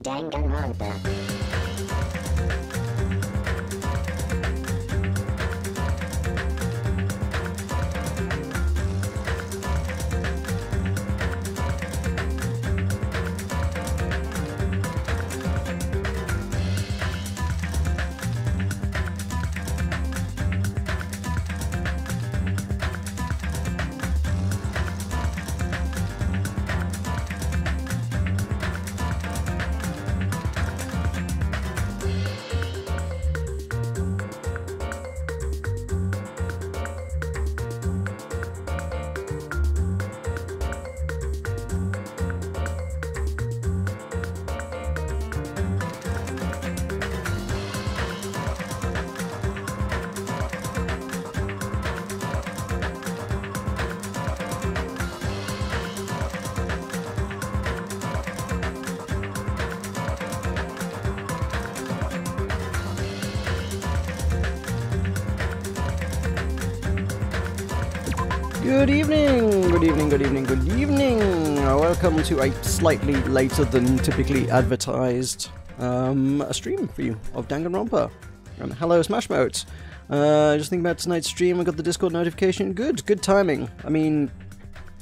Danganronpa. Good evening, good evening, good evening, good evening. Welcome to a slightly later than typically advertised stream for you of Danganronpa. And hello, Smashmotes. Just thinking about tonight's stream. I got the Discord notification. Good timing. I mean,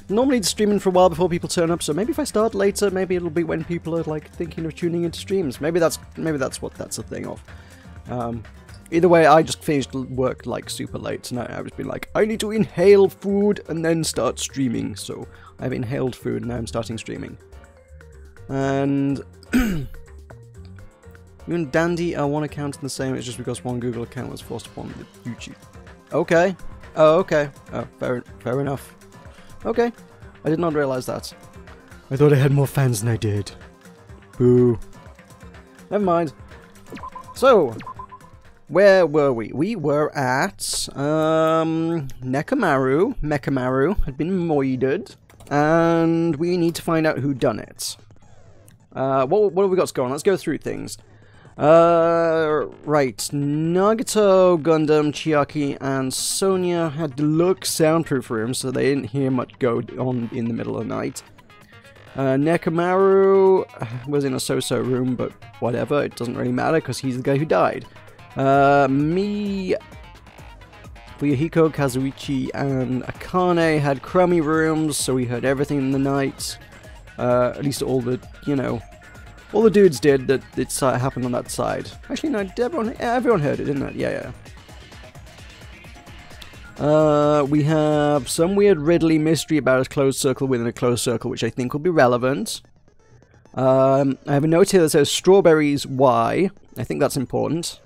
normally it's streaming for a while before people turn up, so maybe if I start later, maybe it'll be when people are like thinking of tuning into streams. Maybe that's what that's a thing of. Either way, I just finished work like super late tonight. I was being like, I need to inhale food and then start streaming. So I've inhaled food and now I'm starting streaming. And you and Dandy are one account the same. It's just because one Google account was forced upon the YouTube. Okay. Oh, okay. Oh, fair enough. Okay. I did not realize that. I thought I had more fans than I did. Boo. Never mind. So, where were we? We were at Nekamaru. Mekamaru had been moided, and we need to find out who done it. What have we got going on? Let's go through things. Right. Nagato, Gundam, Chiaki, and Sonia had deluxe soundproof rooms, so they didn't hear much go on in the middle of the night. Nekamaru was in a so-so room, but whatever, it doesn't really matter because he's the guy who died. Me, Fuyuhiko, Kazuichi, and Akane had crummy rooms, so we heard everything in the night. At least all the, all the dudes did that it happened on that side. Actually, no, everyone heard it, didn't it? Yeah. We have some weird riddly mystery about a closed circle within a closed circle, which I think will be relevant. I have a note here that says strawberries, why? I think that's important.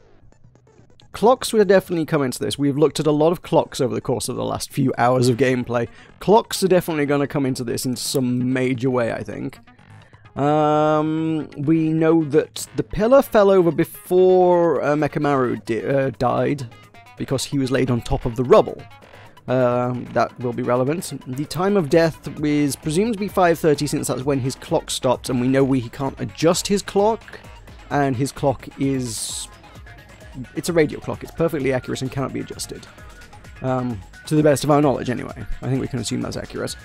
Clocks would definitely come into this. We've looked at a lot of clocks over the course of the last few hours of gameplay. Clocks are definitely going to come into this in some major way, I think. We know that the pillar fell over before Mekamaru died, because he was laid on top of the rubble. That will be relevant. The time of death is presumed to be 5:30, since that's when his clock stopped, and we know he can't adjust his clock, and his clock is... it's a radio clock, it's perfectly accurate and cannot be adjusted. To the best of our knowledge, anyway. I think we can assume that's accurate.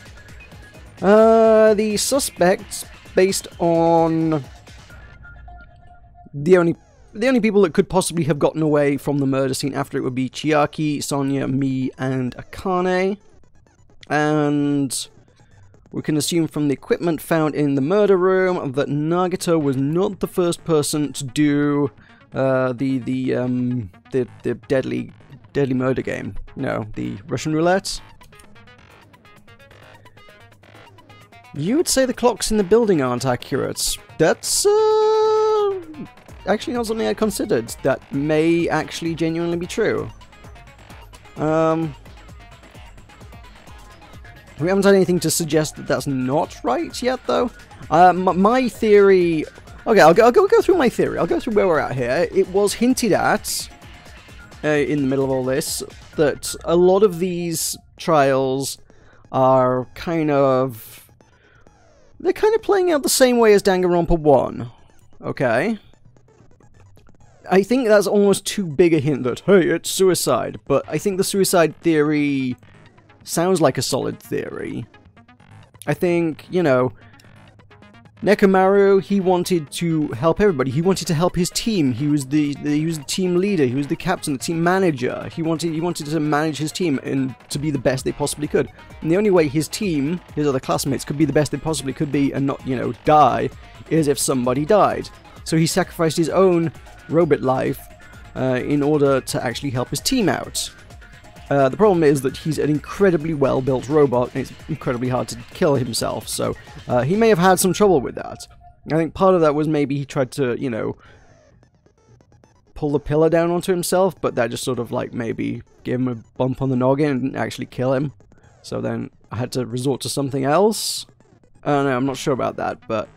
The suspects, based on the only people that could possibly have gotten away from the murder scene after it would be Chiaki, Sonia, Mi, and Akane. And we can assume from the equipment found in the murder room that Nagito was not the first person to do the deadly murder game. No, the Russian roulette. You would say the clocks in the building aren't accurate. That's actually not something I considered. That may actually genuinely be true. We haven't had anything to suggest that that's not right yet, though. My theory... okay, I'll go through my theory. I'll go through where we're at here. It was hinted at, in the middle of all this, that a lot of these trials are kind of... they're kind of playing out the same way as Danganronpa 1. Okay? I think that's almost too big a hint that, hey, it's suicide. But I think the suicide theory sounds like a solid theory. I think, you know, Nekomaru, he wanted to help everybody. He wanted to help his team. He was the team leader. He was the captain, the team manager. He wanted to manage his team and to be the best they possibly could. And the only way his team, his other classmates, could be the best they possibly could be and not, you know, die, is if somebody died. So he sacrificed his own robot life in order to actually help his team out. The problem is that he's an incredibly well-built robot, and it's incredibly hard to kill himself, so he may have had some trouble with that. I think part of that was maybe he tried to, you know, pull the pillar down onto himself, but that just sort of, like, maybe gave him a bump on the noggin and didn't actually kill him. So then I had to resort to something else. I don't know, I'm not sure about that, but...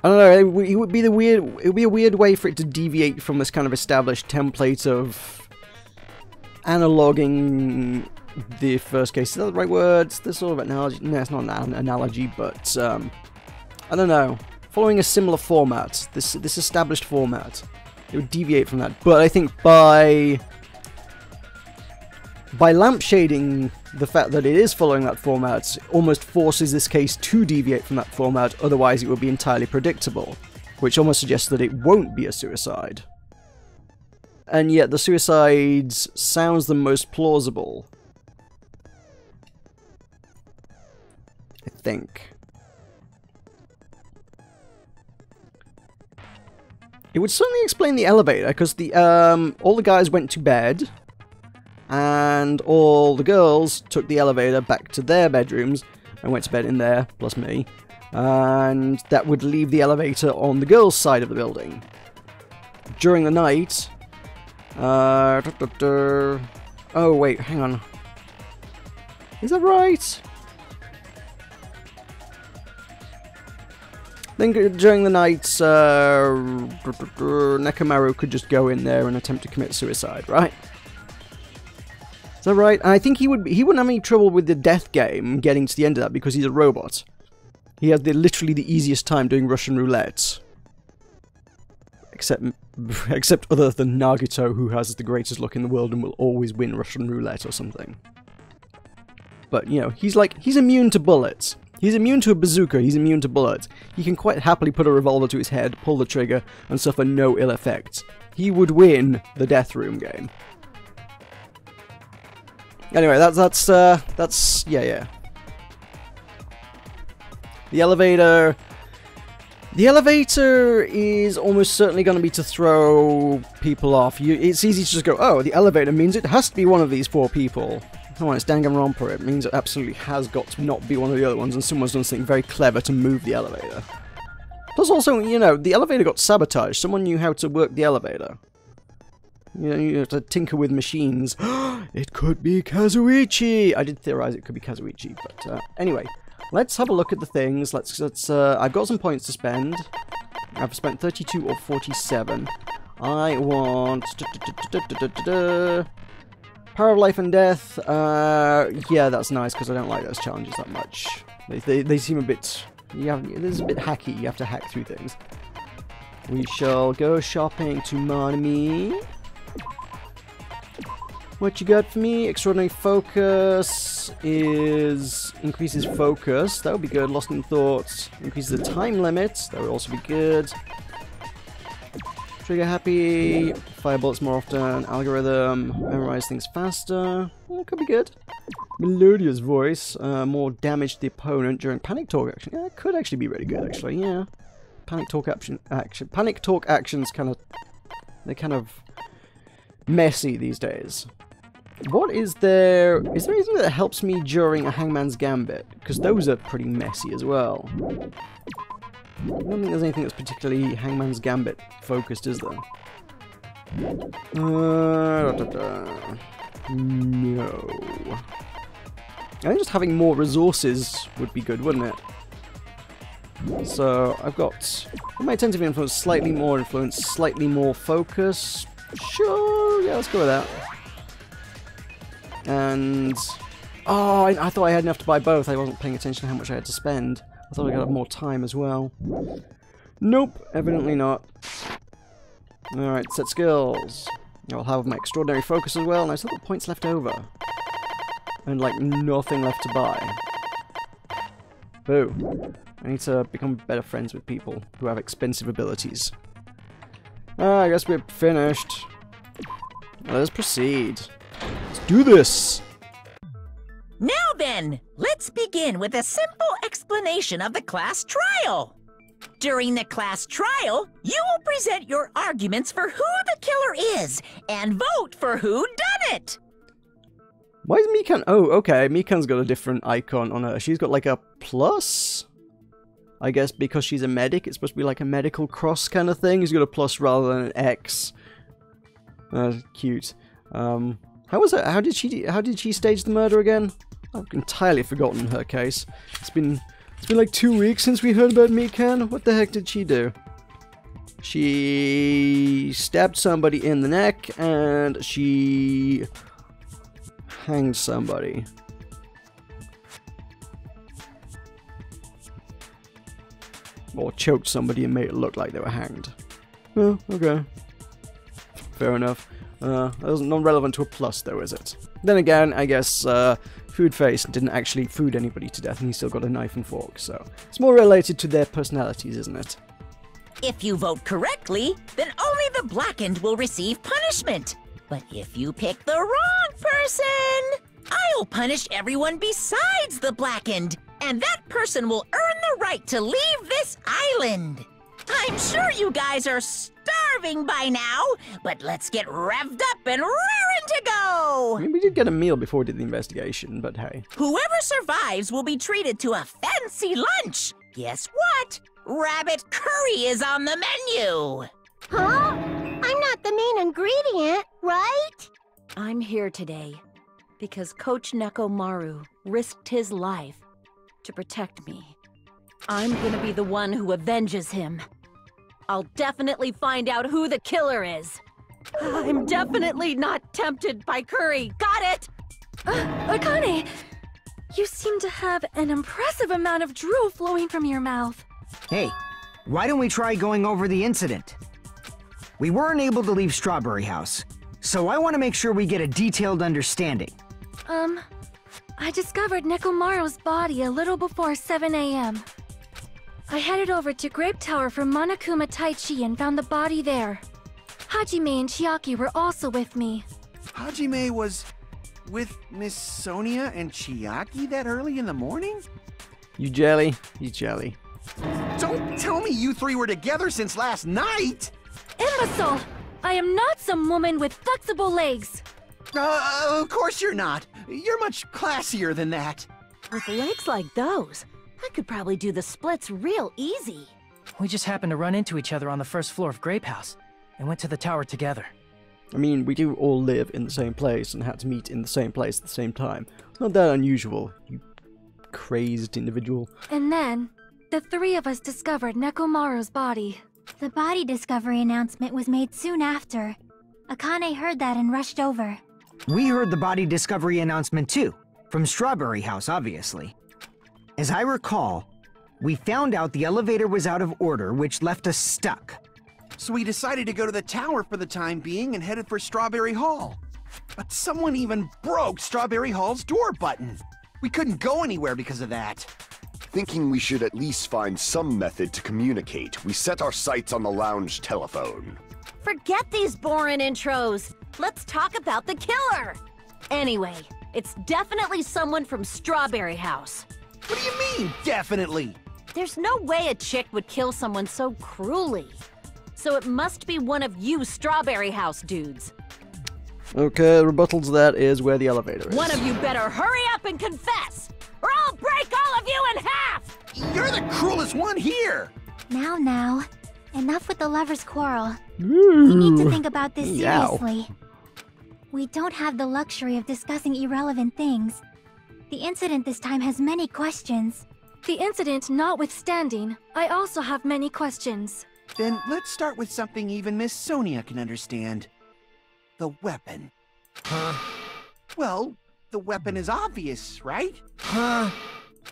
I don't know, it would be a weird way for it to deviate from this kind of established template of analoguing the first case. Is that the right words? This sort of analogy. No, it's not an analogy, but I don't know. Following a similar format, this established format, it would deviate from that. But I think by lampshading the fact that it is following that format almost forces this case to deviate from that format, otherwise it would be entirely predictable, which almost suggests that it won't be a suicide. And yet the suicide sounds the most plausible. I think. It would certainly explain the elevator, because all the guys went to bed, and all the girls took the elevator back to their bedrooms and went to bed in there, plus me. And that would leave the elevator on the girls' side of the building. During the night... oh, wait, hang on. Is that right? I think during the night, Nekomaru could just go in there and attempt to commit suicide, right? Is that right? And I think he wouldn't have any trouble with the death game getting to the end of that because he's a robot. He has literally the easiest time doing Russian roulette. Except other than Nagito, who has the greatest luck in the world and will always win Russian roulette or something. But, you know, he's immune to bullets. He's immune to a bazooka, he's immune to bullets. He can quite happily put a revolver to his head, pull the trigger, and suffer no ill effects. He would win the death room game. Anyway, that's yeah. The elevator is almost certainly going to be to throw people off. It's easy to just go, oh, the elevator means it has to be one of these four people. Come on, it's Danganronpa. It means it absolutely has got to not be one of the other ones, and someone's done something very clever to move the elevator. Plus also, you know, the elevator got sabotaged. Someone knew how to work the elevator. You know, you have to tinker with machines. It could be Kazuichi! I did theorize it could be Kazuichi, but anyway. let's have a look at the things. I've got some points to spend. I've spent 32 or 47. I want... Power of Life and Death. Yeah, that's nice, because I don't like those challenges that much. They seem a bit... This is a bit hacky. You have to hack through things. We shall go shopping to Monami. What you got for me? Extraordinary Focus is... increases focus. That would be good. Lost in Thoughts increases the time limit. That would also be good. Trigger Happy. Fire bullets more often. Algorithm. Memorize things faster. That could be good. Melodious Voice. More damage to the opponent during Panic Talk action. Yeah, that could actually be really good, actually. Yeah. Panic Talk Panic Talk actions kind of... they're kind of messy these days. What is there? Is there anything that helps me during a Hangman's Gambit? Because those are pretty messy as well. I don't think there's anything that's particularly Hangman's Gambit focused, is there? No. I think just having more resources would be good, wouldn't it? So, I've got my intensive influence, slightly more influence, slightly more focus. Sure, yeah, let's go with that. And... oh, I thought I had enough to buy both. I wasn't paying attention to how much I had to spend. I thought I could have more time as well. Nope, evidently not. Alright, set skills. I'll have my extraordinary focus as well, and I still got points left over. And, like, nothing left to buy. Boo. I need to become better friends with people who have expensive abilities. I guess we're finished. Let's proceed. Let's do this! Now then, let's begin with a simple explanation of the class trial. During the class trial, you will present your arguments for who the killer is and vote for who done it. Why is Mikan... oh, okay, Mikan's got a different icon on her. She's got like a plus? I guess because she's a medic, it's supposed to be like a medical cross kind of thing. She's got a plus rather than an X. Cute. How was it? How did she stage the murder again? I've entirely forgotten her case. It's been like 2 weeks since we heard about Mikan. What the heck did she do? She stabbed somebody in the neck and she hanged somebody. Or choked somebody and made it look like they were hanged. Oh, okay. Fair enough. That was not relevant to a plus, though, is it? Then again, I guess Foodface didn't actually food anybody to death, and he still got a knife and fork, so it's more related to their personalities, isn't it? If you vote correctly, then only the blackened will receive punishment. But if you pick the wrong person, I'll punish everyone besides the blackened, and that person will earn the right to leave this island. I'm sure you guys are starving by now, but let's get revved up and raring to go! I mean, we did get a meal before we did the investigation, but hey. Whoever survives will be treated to a fancy lunch. Guess what? Rabbit curry is on the menu! Huh? I'm not the main ingredient, right? I'm here today because Coach Nekomaru risked his life to protect me. I'm gonna be the one who avenges him. I'll definitely find out who the killer is. I'm definitely not tempted by curry. Got it? Akane, you seem to have an impressive amount of drool flowing from your mouth. Hey, why don't we try going over the incident? We weren't able to leave Strawberry House, so I want to make sure we get a detailed understanding. I discovered Nekomaru's body a little before 7 a.m. I headed over to Grape Tower from Monokuma Taichi and found the body there. Hajime and Chiaki were also with me. Hajime was with Miss Sonia and Chiaki that early in the morning? You jelly. You jelly. Don't tell me you three were together since last night! Imbecile! I am not some woman with flexible legs. Of course you're not. You're much classier than that. With legs like those, I could probably do the splits real easy. We just happened to run into each other on the first floor of Grape House and went to the tower together. I mean, we do all live in the same place and had to meet in the same place at the same time. Not that unusual, you crazed individual. And then, the three of us discovered Nekomaru's body. The body discovery announcement was made soon after. Akane heard that and rushed over. We heard the body discovery announcement too, from Strawberry House, obviously. As I recall, we found out the elevator was out of order, which left us stuck. So we decided to go to the tower for the time being and headed for Strawberry Hall. But someone even broke Strawberry Hall's door button. We couldn't go anywhere because of that. Thinking we should at least find some method to communicate, we set our sights on the lounge telephone. Forget these boring intros. Let's talk about the killer. Anyway, it's definitely someone from Strawberry House. What do you mean, definitely? There's no way a chick would kill someone so cruelly. So it must be one of you Strawberry House dudes. Okay, the rebuttal to that is where the elevator is. One of you better hurry up and confess, or I'll break all of you in half! You're the cruelest one here! Now, enough with the lovers' quarrel. We need to think about this seriously. We don't have the luxury of discussing irrelevant things. The incident this time has many questions. The incident notwithstanding, I also have many questions. Then let's start with something even Miss Sonia can understand. The weapon. Huh? Well, the weapon is obvious, right? Huh?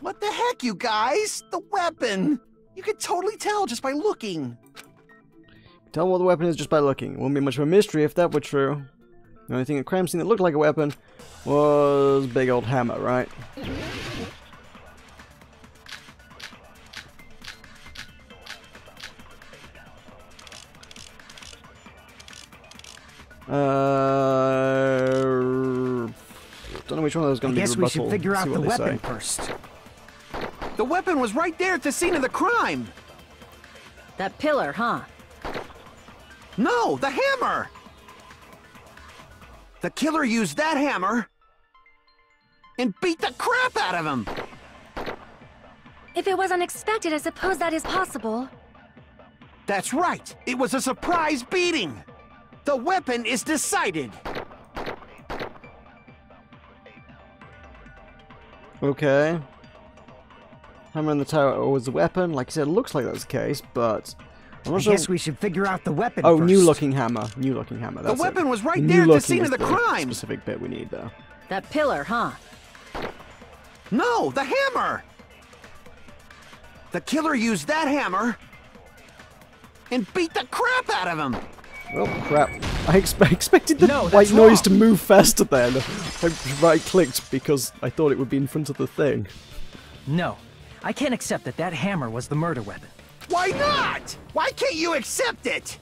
What the heck, you guys? The weapon! You could totally tell just by looking. Tell what the weapon is just by looking. It wouldn't be much of a mystery if that were true. The only thing at crime scene that looked like a weapon was big old hammer, right? Don't know which one of those is going to be the rebuttal. I guess we should figure out the weapon say. first. The weapon was right there at the scene of the crime! That pillar, huh? No, the hammer! The killer used that hammer and beat the crap out of him! If it was unexpected, I suppose that is possible. That's right! It was a surprise beating! The weapon is decided! Okay. Hammer in the tower was the weapon. Like I said, it looks like that's the case, but I'm not I sure. guess we should figure out the weapon Oh, first. new-looking hammer. New-looking hammer. That's The weapon it. was right New there at the looking scene is of the crime! Specific bit we need, though. That pillar, huh? No, the hammer! The killer used that hammer and beat the crap out of him! Well, crap. I expected the No, white that's noise wrong. to move faster then. I right-clicked because I thought it would be in front of the thing. No. I can't accept that that hammer was the murder weapon. Why not? Why can't you accept it?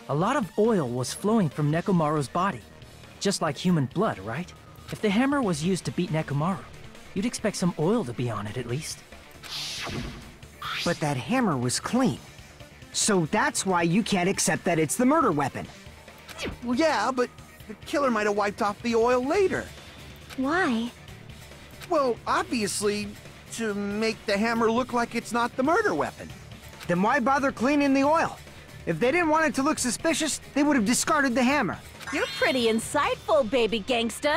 A lot of oil was flowing from Nekomaru's body. Just like human blood, right? If the hammer was used to beat Nekomaru, you'd expect some oil to be on it at least. But that hammer was clean. So that's why you can't accept that it's the murder weapon. Well, yeah, but the killer might have wiped off the oil later. Why? Well, obviously, to make the hammer look like it's not the murder weapon. Then why bother cleaning the oil? If they didn't want it to look suspicious, they would have discarded the hammer. You're pretty insightful, baby gangsta.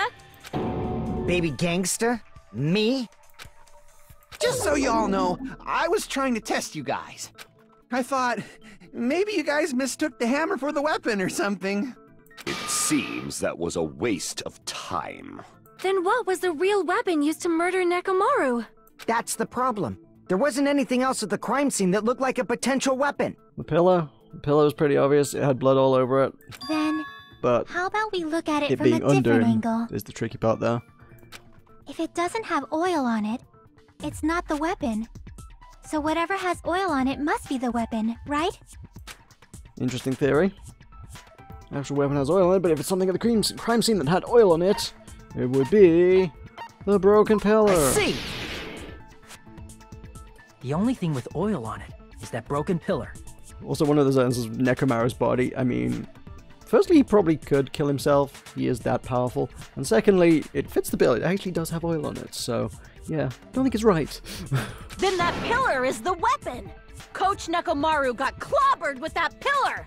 Baby gangsta? Me? Just so you all know, I was trying to test you guys. I thought, maybe you guys mistook the hammer for the weapon or something. It seems that was a waste of time. Then what was the real weapon used to murder Nekomaru? That's the problem. There wasn't anything else at the crime scene that looked like a potential weapon. The pillar? The pillar was pretty obvious. It had blood all over it. Then, But how about we look at it it from a being under different angle? is the tricky part there. If it doesn't have oil on it, it's not the weapon. So whatever has oil on it must be the weapon, right? Interesting theory. Actual weapon has oil on it, but if it's something at the crime scene that had oil on it, it would be the broken pillar. I see! The only thing with oil on it is that broken pillar. Also, one of those answers is Nekomaru's body. I mean, firstly, he probably could kill himself. He is that powerful. And secondly, it fits the bill. It actually does have oil on it. So, yeah, don't think it's right. Then that pillar is the weapon! Coach Nekomaru got clobbered with that pillar!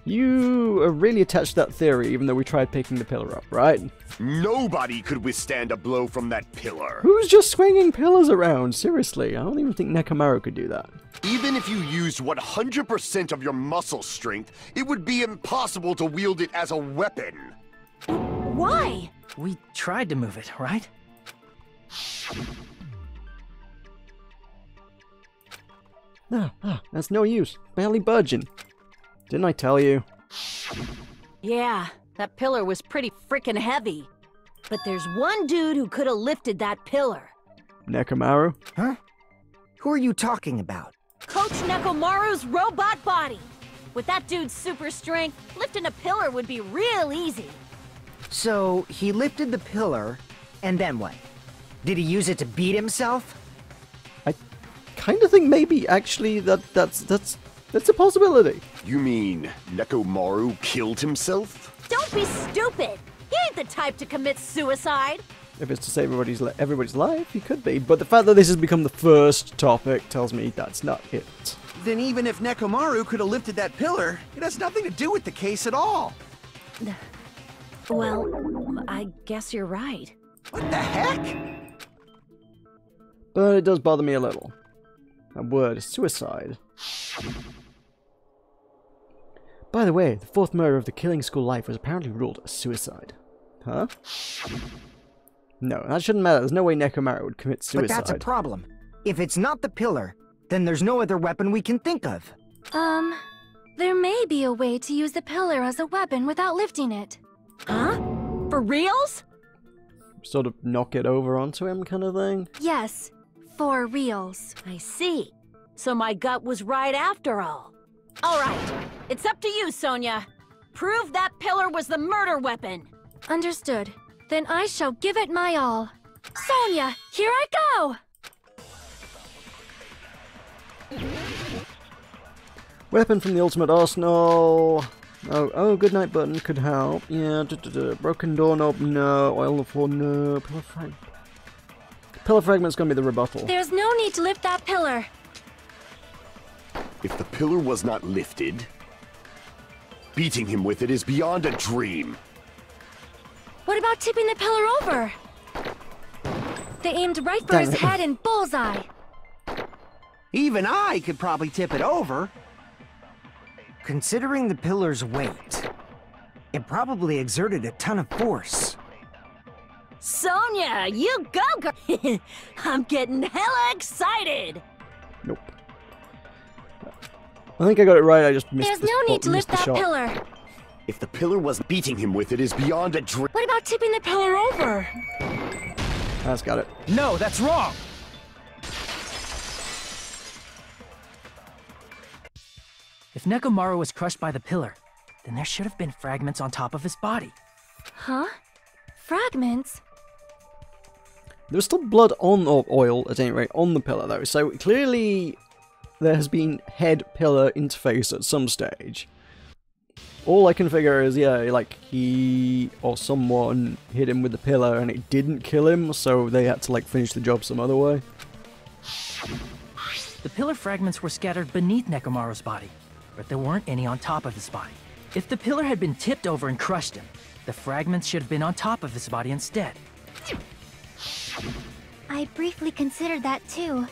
You are really attached to that theory, even though we tried picking the pillar up, right? Nobody could withstand a blow from that pillar. Who's just swinging pillars around? Seriously, I don't even think Nekomaru could do that. Even if you used 100% of your muscle strength, it would be impossible to wield it as a weapon. Why? We tried to move it, right? That's no use. Barely budging. Didn't I tell you? Yeah, that pillar was pretty frickin' heavy. But there's one dude who could have lifted that pillar. Nekomaru? Huh? Who are you talking about? Coach Nekomaru's robot body. With that dude's super strength, lifting a pillar would be real easy. So, he lifted the pillar, and then what? Did he use it to beat himself? I kind of think maybe, actually, that's a possibility. You mean Nekomaru killed himself? Don't be stupid! He ain't the type to commit suicide! If it's to save everybody's life, he could be. But the fact that this has become the first topic tells me that's not it. Then even if Nekomaru could have lifted that pillar, it has nothing to do with the case at all. Well, I guess you're right. What the heck? But it does bother me a little. That word, suicide. By the way, the fourth murder of the killing school life was apparently ruled a suicide. Huh? No, that shouldn't matter. There's no way Nekomaru would commit suicide. But that's a problem. If it's not the pillar, then there's no other weapon we can think of. There may be a way to use the pillar as a weapon without lifting it. Huh? For reals? Sort of knock it over onto him kind of thing? Yes, for reals. I see. So my gut was right after all. All right, it's up to you, Sonia. Prove that pillar was the murder weapon. Understood. Then I shall give it my all. Sonia, here I go! Weapon from the ultimate arsenal. Oh, good night button could help. Yeah, broken doorknob, no. Oil of floor, no. Pillar fragment's gonna be the rebuttal. There's no need to lift that pillar. If the pillar was not lifted, beating him with it is beyond a dream. What about tipping the pillar over? They aimed right for his head and bullseye. Even I could probably tip it over. Considering the pillar's weight, it probably exerted a ton of force. Sonia, you go, girl! I'm getting hella excited! Nope. I think I got it right, I just missed There's no need to lift that pillar. If the pillar was beating him with it is beyond a dream. What about tipping the pillar over? That's got it. No, that's wrong! If Nekomaru was crushed by the pillar, then there should have been fragments on top of his body. Huh? Fragments? There was still blood on, or oil, at any rate, on the pillar though, so clearly there has been head-pillar interface at some stage. All I can figure is, yeah, like, he or someone hit him with the pillar and it didn't kill him, so they had to, like, finish the job some other way. The pillar fragments were scattered beneath Nekomaru's body, but there weren't any on top of his body. If the pillar had been tipped over and crushed him, the fragments should have been on top of his body instead. I briefly considered that too,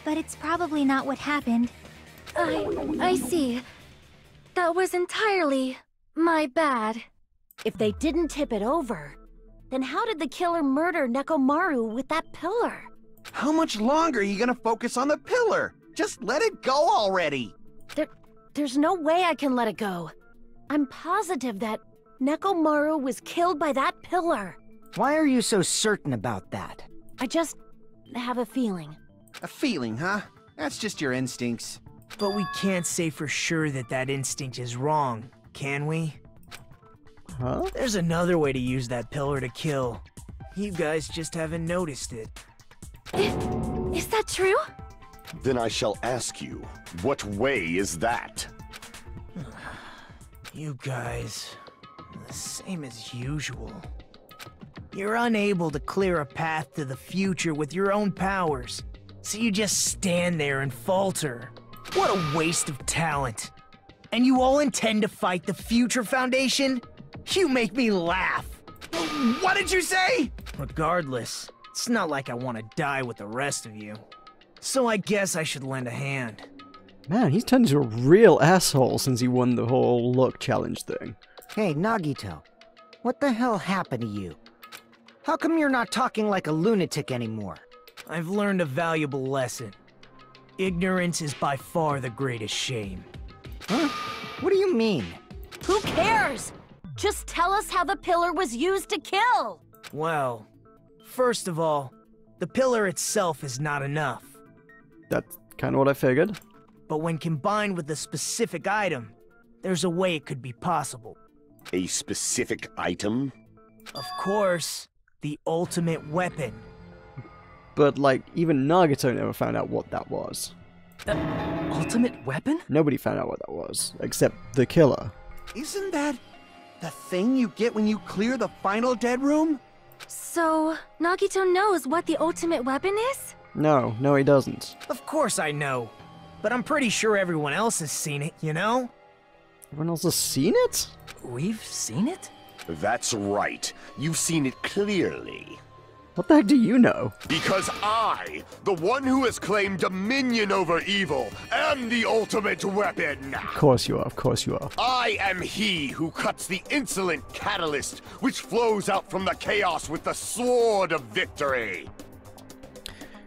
but it's probably not what happened. I see. That was entirely my bad. If they didn't tip it over, then how did the killer murder Nekomaru with that pillar? How much longer are you gonna focus on the pillar? Just let it go already! There's no way I can let it go. I'm positive that Nekomaru was killed by that pillar. Why are you so certain about that? I just have a feeling. A feeling, huh? That's just your instincts. But we can't say for sure that that instinct is wrong, can we? Huh? There's another way to use that pillar to kill. You guys just haven't noticed it. Is that true? Then I shall ask you, what way is that? You guys, the same as usual. You're unable to clear a path to the future with your own powers, so you just stand there and falter. What a waste of talent. And you all intend to fight the Future Foundation? You make me laugh. What did you say? Regardless, it's not like I want to die with the rest of you. So I guess I should lend a hand. Man, he's turned into a real asshole since he won the whole luck challenge thing. Hey, Nagito. What the hell happened to you? How come you're not talking like a lunatic anymore? I've learned a valuable lesson. Ignorance is by far the greatest shame. Huh? What do you mean? Who cares? Just tell us how the pillar was used to kill! Well, first of all, the pillar itself is not enough. That's kind of what I figured. But when combined with a specific item, there's a way it could be possible. A specific item? Of course, the ultimate weapon. But, like, even Nagito never found out what that was. The ultimate weapon? Nobody found out what that was, except the killer. Isn't that the thing you get when you clear the final dead room? So, Nagito knows what the ultimate weapon is? No, he doesn't. Of course I know. But I'm pretty sure everyone else has seen it, you know? Everyone else has seen it? We've seen it? That's right. You've seen it clearly. What the heck do you know? Because I, the one who has claimed dominion over evil, am the ultimate weapon! Of course you are, of course you are. I am he who cuts the insolent catalyst, which flows out from the chaos with the sword of victory!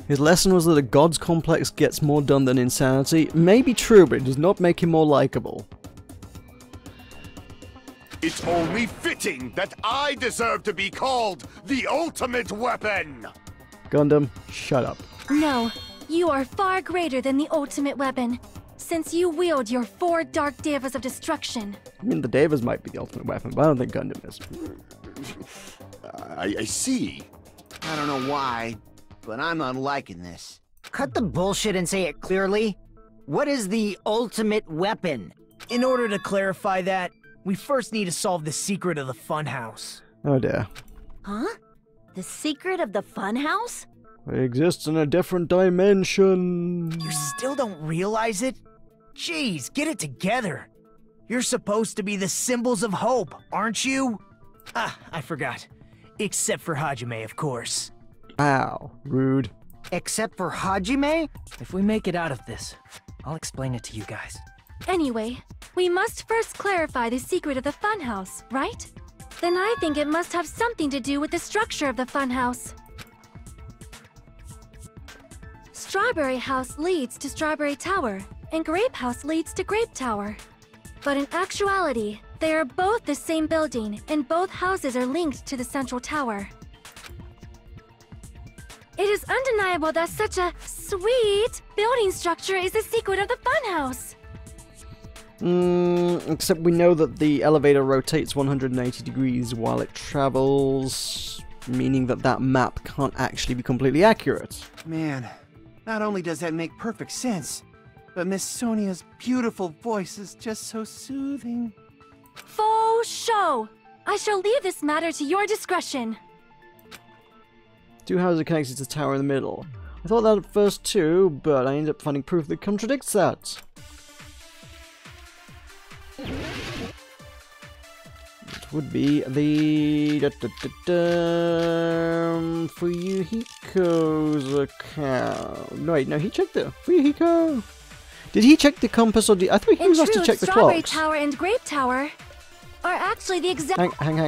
His lesson was that a god's complex gets more done than insanity. May be true, but it does not make him more likable. It's only fitting that I deserve to be called the ultimate weapon! Gundam, shut up. No, you are far greater than the ultimate weapon, since you wield your 4 Dark Devas of Destruction. I mean, the Devas might be the ultimate weapon, but I don't think Gundam is. I see. I don't know why, but I'm not liking this. Cut the bullshit and say it clearly. What is the ultimate weapon? In order to clarify that, we first need to solve the secret of the funhouse. Oh dear. Huh? The secret of the funhouse? It exists in a different dimension. You still don't realize it? Jeez, get it together. You're supposed to be the symbols of hope, aren't you? Ah, I forgot. Except for Hajime, of course. Ow, rude. Except for Hajime? If we make it out of this, I'll explain it to you guys. Anyway, we must first clarify the secret of the funhouse, right? Then I think it must have something to do with the structure of the funhouse. Strawberry House leads to Strawberry Tower, and Grape House leads to Grape Tower. But in actuality, they are both the same building, and both houses are linked to the central tower. It is undeniable that such a sweet building structure is the secret of the funhouse. Except we know that the elevator rotates 180 degrees while it travels, meaning that that map can't actually be completely accurate. Man, not only does that make perfect sense, but Miss Sonia's beautiful voice is just so soothing. Faux show! I shall leave this matter to your discretion. 2 houses are connected to the tower in the middle. I thought that at first too, but I ended up finding proof that contradicts that. It would be the Fuyuhiko's account. No, wait, no, he checked it. Fuyuhiko. Did he check the compass, or I thought he was asked to check the Strawberry clocks. Tower and Grape Tower are actually the exact. Hang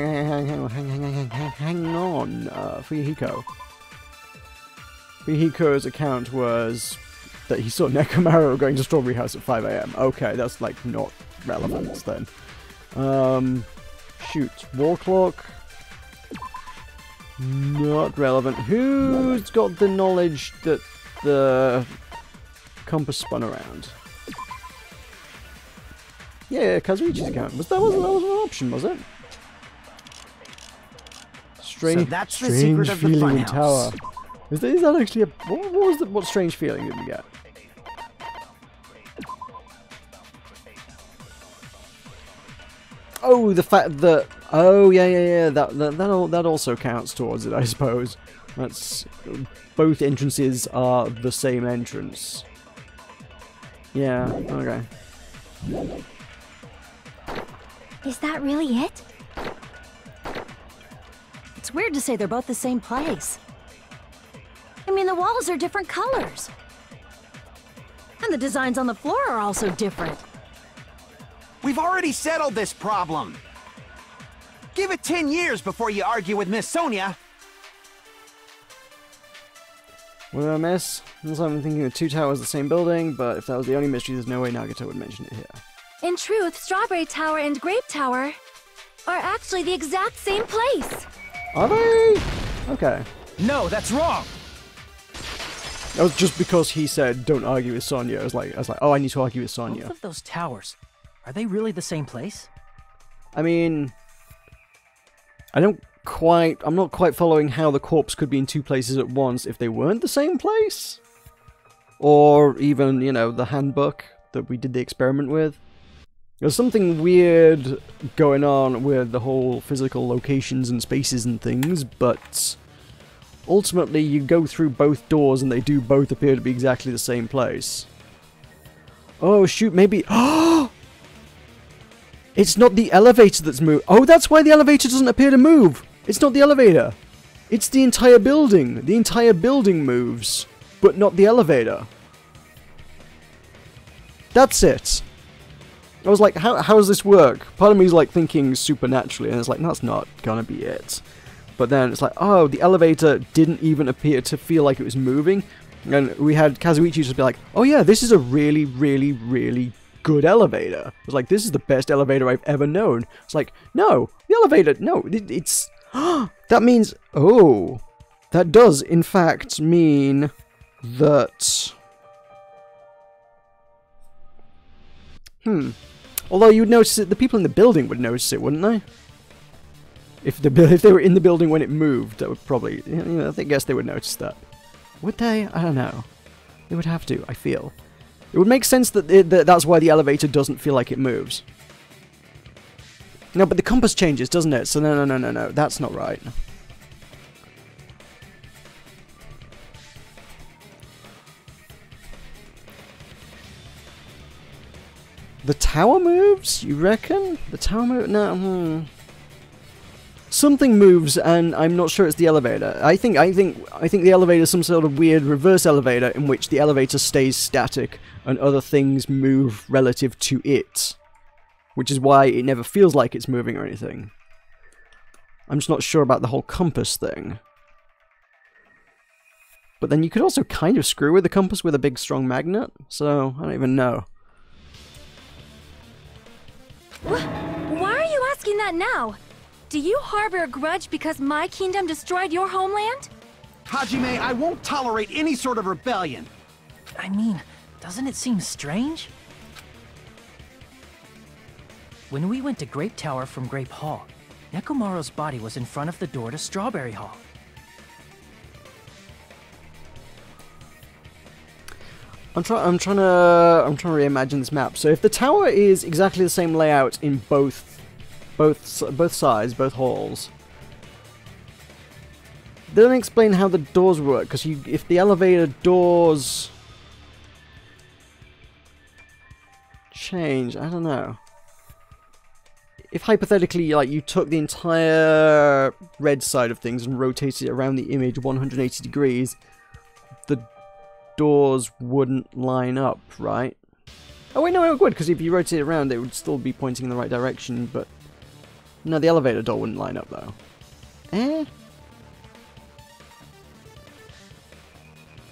on, Fuyuhiko. Fuyuhiko's account was that he saw Nekomaru going to Strawberry House at 5 AM. Okay, that's like not relevant then. Shoot, wall clock. Not relevant. Who's got the knowledge that the compass spun around? Yeah, Kazuichi's account. That wasn't an option, was it? Strange, So that's the secret of the feeling in funhouse. tower. Is that actually a... What strange feeling did we get? Oh, the fact that... Oh, yeah. That also counts towards it, I suppose. That's... Both entrances are the same entrance. Yeah, okay. Is that really it? It's weird to say they're both the same place. I mean, the walls are different colors. And the designs on the floor are also different. We've already settled this problem. Give it 10 years before you argue with Miss Sonia. What did I miss? I'm thinking the two towers the same building, but if that was the only mystery, there's no way Nagito would mention it here. In truth, Strawberry Tower and Grape Tower are actually the exact same place. Are they? Okay. No, that's wrong! That was just because he said, don't argue with Sonia. I was like, oh, I need to argue with Sonia. Both of those towers, are they really the same place? I mean, I'm not quite following how the corpse could be in two places at once if they weren't the same place. Or even, you know, the handbook that we did the experiment with. There's something weird going on with the whole physical locations and spaces and things, but ultimately you go through both doors and they do both appear to be exactly the same place. Oh shoot, maybe... It's not the elevator that's moved. Oh, that's why the elevator doesn't appear to move. It's not the elevator. It's the entire building. The entire building moves, but not the elevator. That's it. I was like, how does this work? Part of me is like thinking supernaturally, and it's like, no, that's not gonna be it. But then it's like, oh, the elevator didn't even appear to feel like it was moving. And we had Kazuichi just be like, oh yeah, this is a really, really, really good elevator. I was like, this is the best elevator I've ever known. It's like, no, the elevator, no, it's... that means... Oh, that does, in fact, mean that... Although you would notice it, the people in the building would notice it, wouldn't they? If they were in the building when it moved, that would probably... You know, I guess they would notice that. Would they? I don't know. They would have to, I feel. It would make sense that that's why the elevator doesn't feel like it moves. No, but the compass changes, doesn't it? So no, that's not right. The tower moves? You reckon? The tower moves? No. Something moves, and I'm not sure it's the elevator. I think the elevator is some sort of weird reverse elevator in which the elevator stays static and other things move relative to it, which is why it never feels like it's moving or anything. I'm just not sure about the whole compass thing. But then you could also kind of screw with the compass with a big strong magnet, so I don't even know. Why are you asking that now? Do you harbor a grudge because my kingdom destroyed your homeland? Hajime, I won't tolerate any sort of rebellion. I mean, doesn't it seem strange? When we went to Grape Tower from Grape Hall, Nekomaru's body was in front of the door to Strawberry Hall. I'm trying to reimagine this map. So if the tower is exactly the same layout in both sides, both halls, they don't explain how the doors work, because if the elevator doors change, I don't know. If hypothetically, like, you took the entire red side of things and rotated it around the image 180 degrees, the doors wouldn't line up, right? Oh wait, no, it would, because if you rotate it around, it would still be pointing in the right direction, but... No, the elevator door wouldn't line up, though.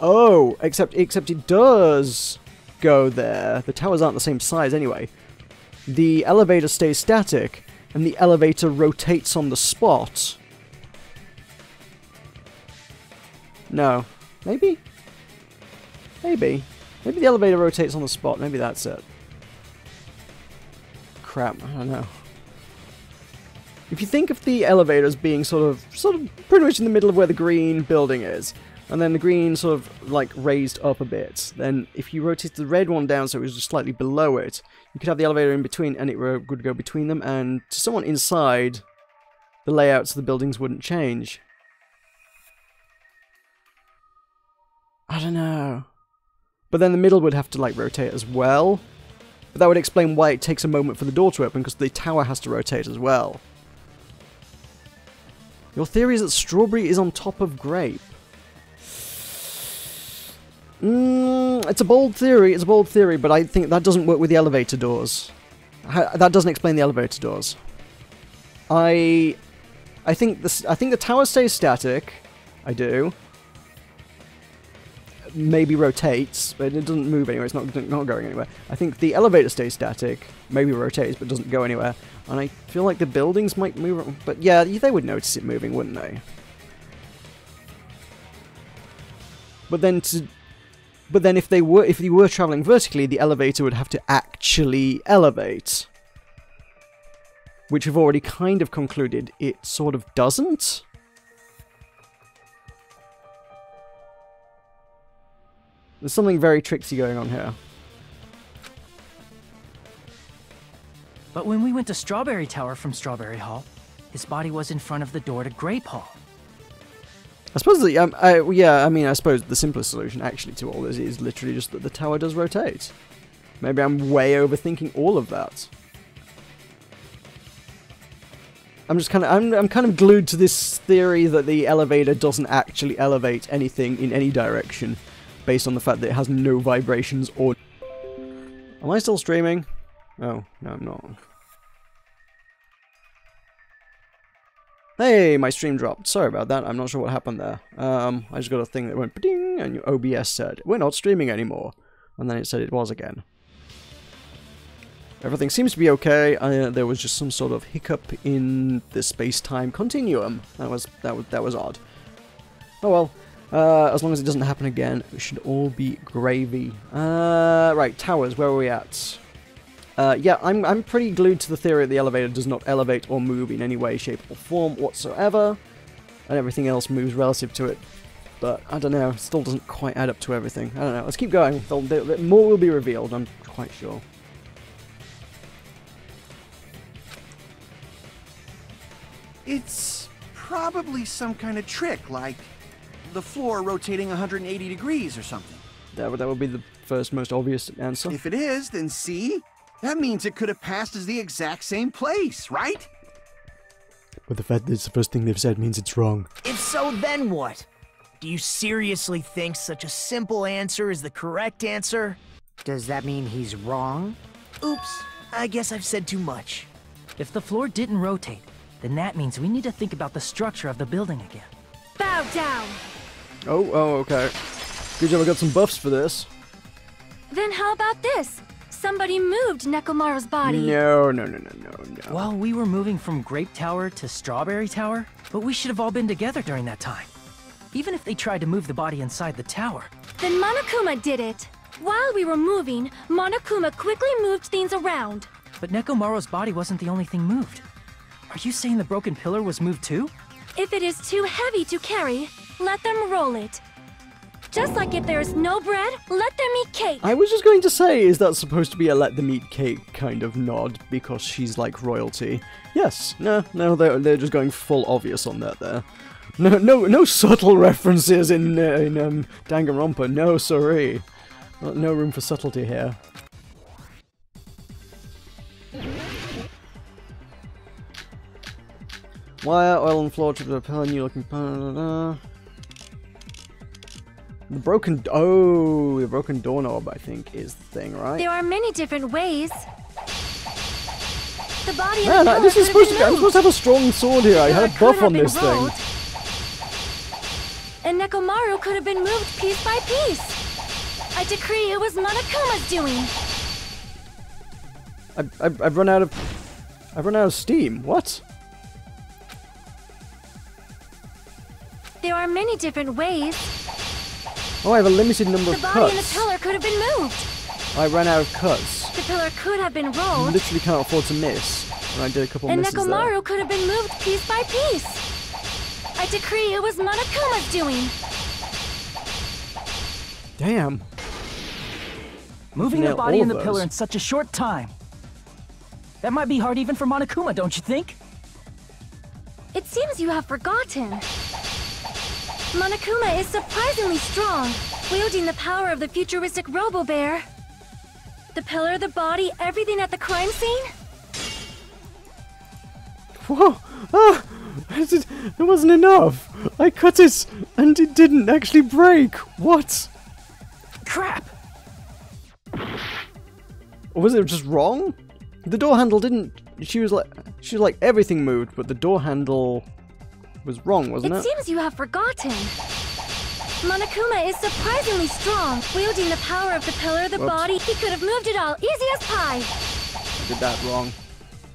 Oh, except it does go there. The towers aren't the same size anyway. The elevator stays static, and the elevator rotates on the spot. No. Maybe? Maybe. Maybe the elevator rotates on the spot. Maybe that's it. Crap, I don't know. If you think of the elevator as being sort of pretty much in the middle of where the green building is, and then the green sort of like raised up a bit, then if you rotate the red one down so it was just slightly below it, you could have the elevator in between and it would go between them, and to someone inside, the layouts of the buildings wouldn't change. I don't know. But then the middle would have to like rotate as well. But that would explain why it takes a moment for the door to open, because the tower has to rotate as well. Your theory is that strawberry is on top of grape. It's a bold theory, but I think that doesn't work with the elevator doors. That doesn't explain the elevator doors. I think the tower stays static. I do. Maybe rotates, but it doesn't move anywhere. It's not going anywhere. I think the elevator stays static, maybe rotates, but doesn't go anywhere. And I feel like the buildings might move. But yeah, they would notice it moving, wouldn't they? But then if you were traveling vertically, the elevator would have to actually elevate. Which we've already kind of concluded it sort of doesn't. There's something very tricksy going on here. But when we went to Strawberry Tower from Strawberry Hall, his body was in front of the door to Grape Hall. I suppose I suppose the simplest solution actually to all this is literally just that the tower does rotate. Maybe I'm way overthinking all of that. I'm kind of glued to this theory that the elevator doesn't actually elevate anything in any direction, based on the fact that it has no vibrations or... Am I still streaming? Oh, no I'm not. Hey, my stream dropped. Sorry about that. I'm not sure what happened there. I just got a thing that went ding, and your OBS said, "We're not streaming anymore." And then it said it was again. Everything seems to be okay. There was just some sort of hiccup in the space-time continuum. That was odd. Oh well. As long as it doesn't happen again, it should all be gravy. Right, towers. Where are we at? Yeah, I'm pretty glued to the theory that the elevator does not elevate or move in any way, shape, or form whatsoever, and everything else moves relative to it. But I don't know. It still doesn't quite add up to everything. I don't know. Let's keep going. More will be revealed. I'm quite sure. It's probably some kind of trick, like the floor rotating 180 degrees or something. That would be the first most obvious answer. If it is, then see? That means it could have passed as the exact same place, right? But the fact that it's the first thing they've said means it's wrong. If so, then what? Do you seriously think such a simple answer is the correct answer? Does that mean he's wrong? Oops, I guess I've said too much. If the floor didn't rotate, then that means we need to think about the structure of the building again. Bow down! Oh, okay. Good job I got some buffs for this. Then how about this? Somebody moved Nekomaru's body. No. Well, we were moving from Grape Tower to Strawberry Tower, but we should have all been together during that time. Even if they tried to move the body inside the tower. Then Monokuma did it. While we were moving, Monokuma quickly moved things around. But Nekomaru's body wasn't the only thing moved. Are you saying the broken pillar was moved too? If it is too heavy to carry, let them roll it. Just like if there is no bread, let them eat cake. I was just going to say, is that supposed to be a let them eat cake kind of nod because she's like royalty? Yes. No, they're just going full obvious on that there. No subtle references in Danganronpa. No, sorry. No room for subtlety here. Wire, oil and floor to the pillar, new looking... The broken doorknob, I think, is the thing, right? There are many different ways. The body Man, I'm supposed to have a strong sword here. I had a buff on this thing. And Nekomaru could have been moved piece by piece. I decree it was Monokuma's doing. I've run out of steam. What? There are many different ways. Oh, I have a limited number of cuts. The body and the cuts. pillar could have been moved. I ran out of cuts. The pillar could have been rolled. Literally can't afford to miss. And I did a couple misses there. And Nekomaru could have been moved piece by piece. I decree it was Monokuma's doing. Damn. Moving the body and the pillar in such a short time. That might be hard even for Monokuma, don't you think? It seems you have forgotten. Monokuma is surprisingly strong, wielding the power of the futuristic Robo-Bear. The pillar, the body, everything at the crime scene? Whoa! Ah! It wasn't enough! I cut it, and it didn't actually break! What? Crap! Or was it just wrong? The door handle didn't... She was like, everything moved, but the door handle was wrong, wasn't it? It seems you have forgotten. Monokuma is surprisingly strong. Wielding the power of the pillar, the body, he could have moved it all, easy as pie! I did that wrong.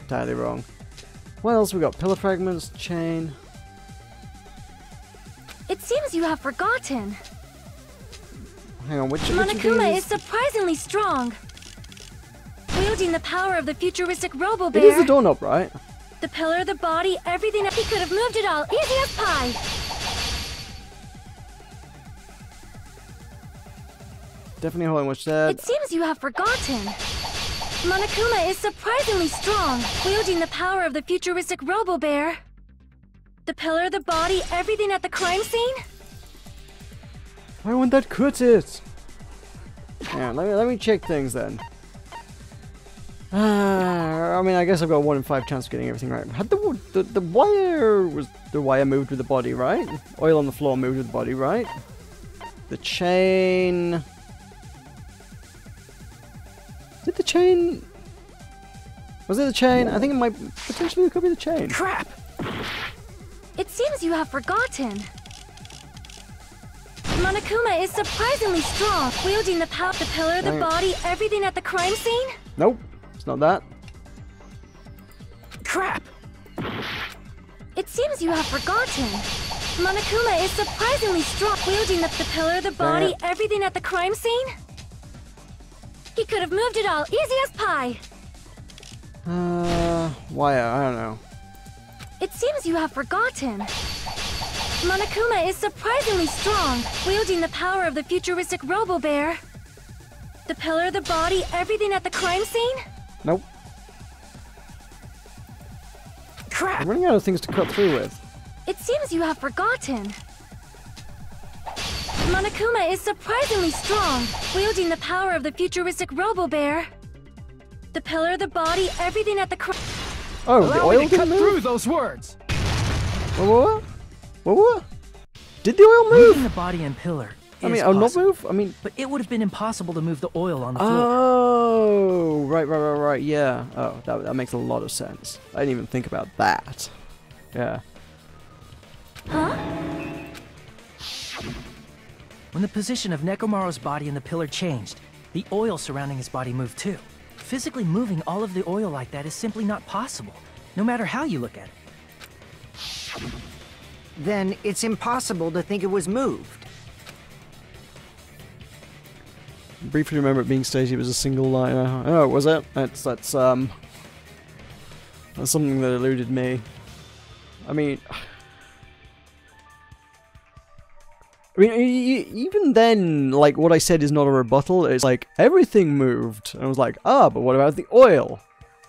Entirely wrong. What else we got? Pillar fragments, chain... It seems you have forgotten. Hang on, which Monokuma is surprisingly strong. Wielding the power of the futuristic Robo-Bear. It is the doorknob, right? The pillar, the body, everything. He could have moved it all, easy as pie. Definitely holding what's said. It seems you have forgotten. Monokuma is surprisingly strong. Wielding the power of the futuristic Robo-Bear. The pillar, the body, everything at the crime scene? Why won't that cut it? Yeah, let me check things then. I mean, I guess I've got a 1 in 5 chance of getting everything right. Had the wire moved with the body, right? Oil on the floor moved with the body, right? The chain. Did the chain? Was it the chain? I think it might potentially could be the chain. Crap! It seems you have forgotten. Monokuma is surprisingly strong. Wielding the power, the pillar, the body, everything at the crime scene? Nope, it's not that. Crap! It seems you have forgotten. Monokuma is surprisingly strong. Wielding the pillar, the body, everything at the crime scene? He could have moved it all, easy as pie. Wire, I don't know. It seems you have forgotten. Monokuma is surprisingly strong. Wielding the power of the futuristic Robo-Bear. The pillar, the body, everything at the crime scene? Nope. Crap! I'm running out of things to cut through with. It seems you have forgotten. Monokuma is surprisingly strong. Wielding the power of the futuristic Robo-Bear. The pillar, the body, everything at the crime... Oh, the oil didn't move? Through those words. What? Did the oil move? Moving the body and pillar. I mean, not move? I mean... But it would have been impossible to move the oil on the floor. Oh, right, yeah. Oh, that makes a lot of sense. I didn't even think about that. Yeah. Huh? When the position of Nekomaru's body and the pillar changed, the oil surrounding his body moved too. Physically moving all of the oil like that is simply not possible, no matter how you look at it. Then it's impossible to think it was moved. Briefly remember it being stated it was a single liner. Oh, was it? That's something that eluded me. I mean, even then, like, what I said is not a rebuttal. It's like, everything moved. And I was like, but what about the oil?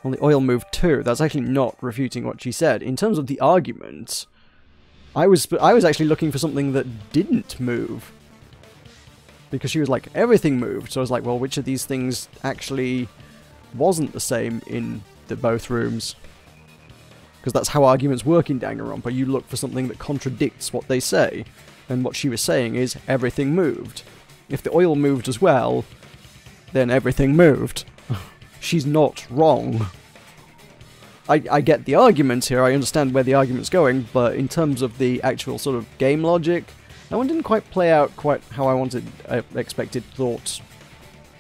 Well, the oil moved too. That's actually not refuting what she said. In terms of the argument, I was actually looking for something that didn't move. Because she was like, everything moved. So I was like, well, which of these things actually wasn't the same in the both rooms? Because that's how arguments work in Danganronpa. You look for something that contradicts what they say. And what she was saying is, everything moved. If the oil moved as well, then everything moved. She's not wrong. I get the argument here, I understand where the argument's going, but in terms of the actual sort of game logic, that one didn't quite play out quite how I thought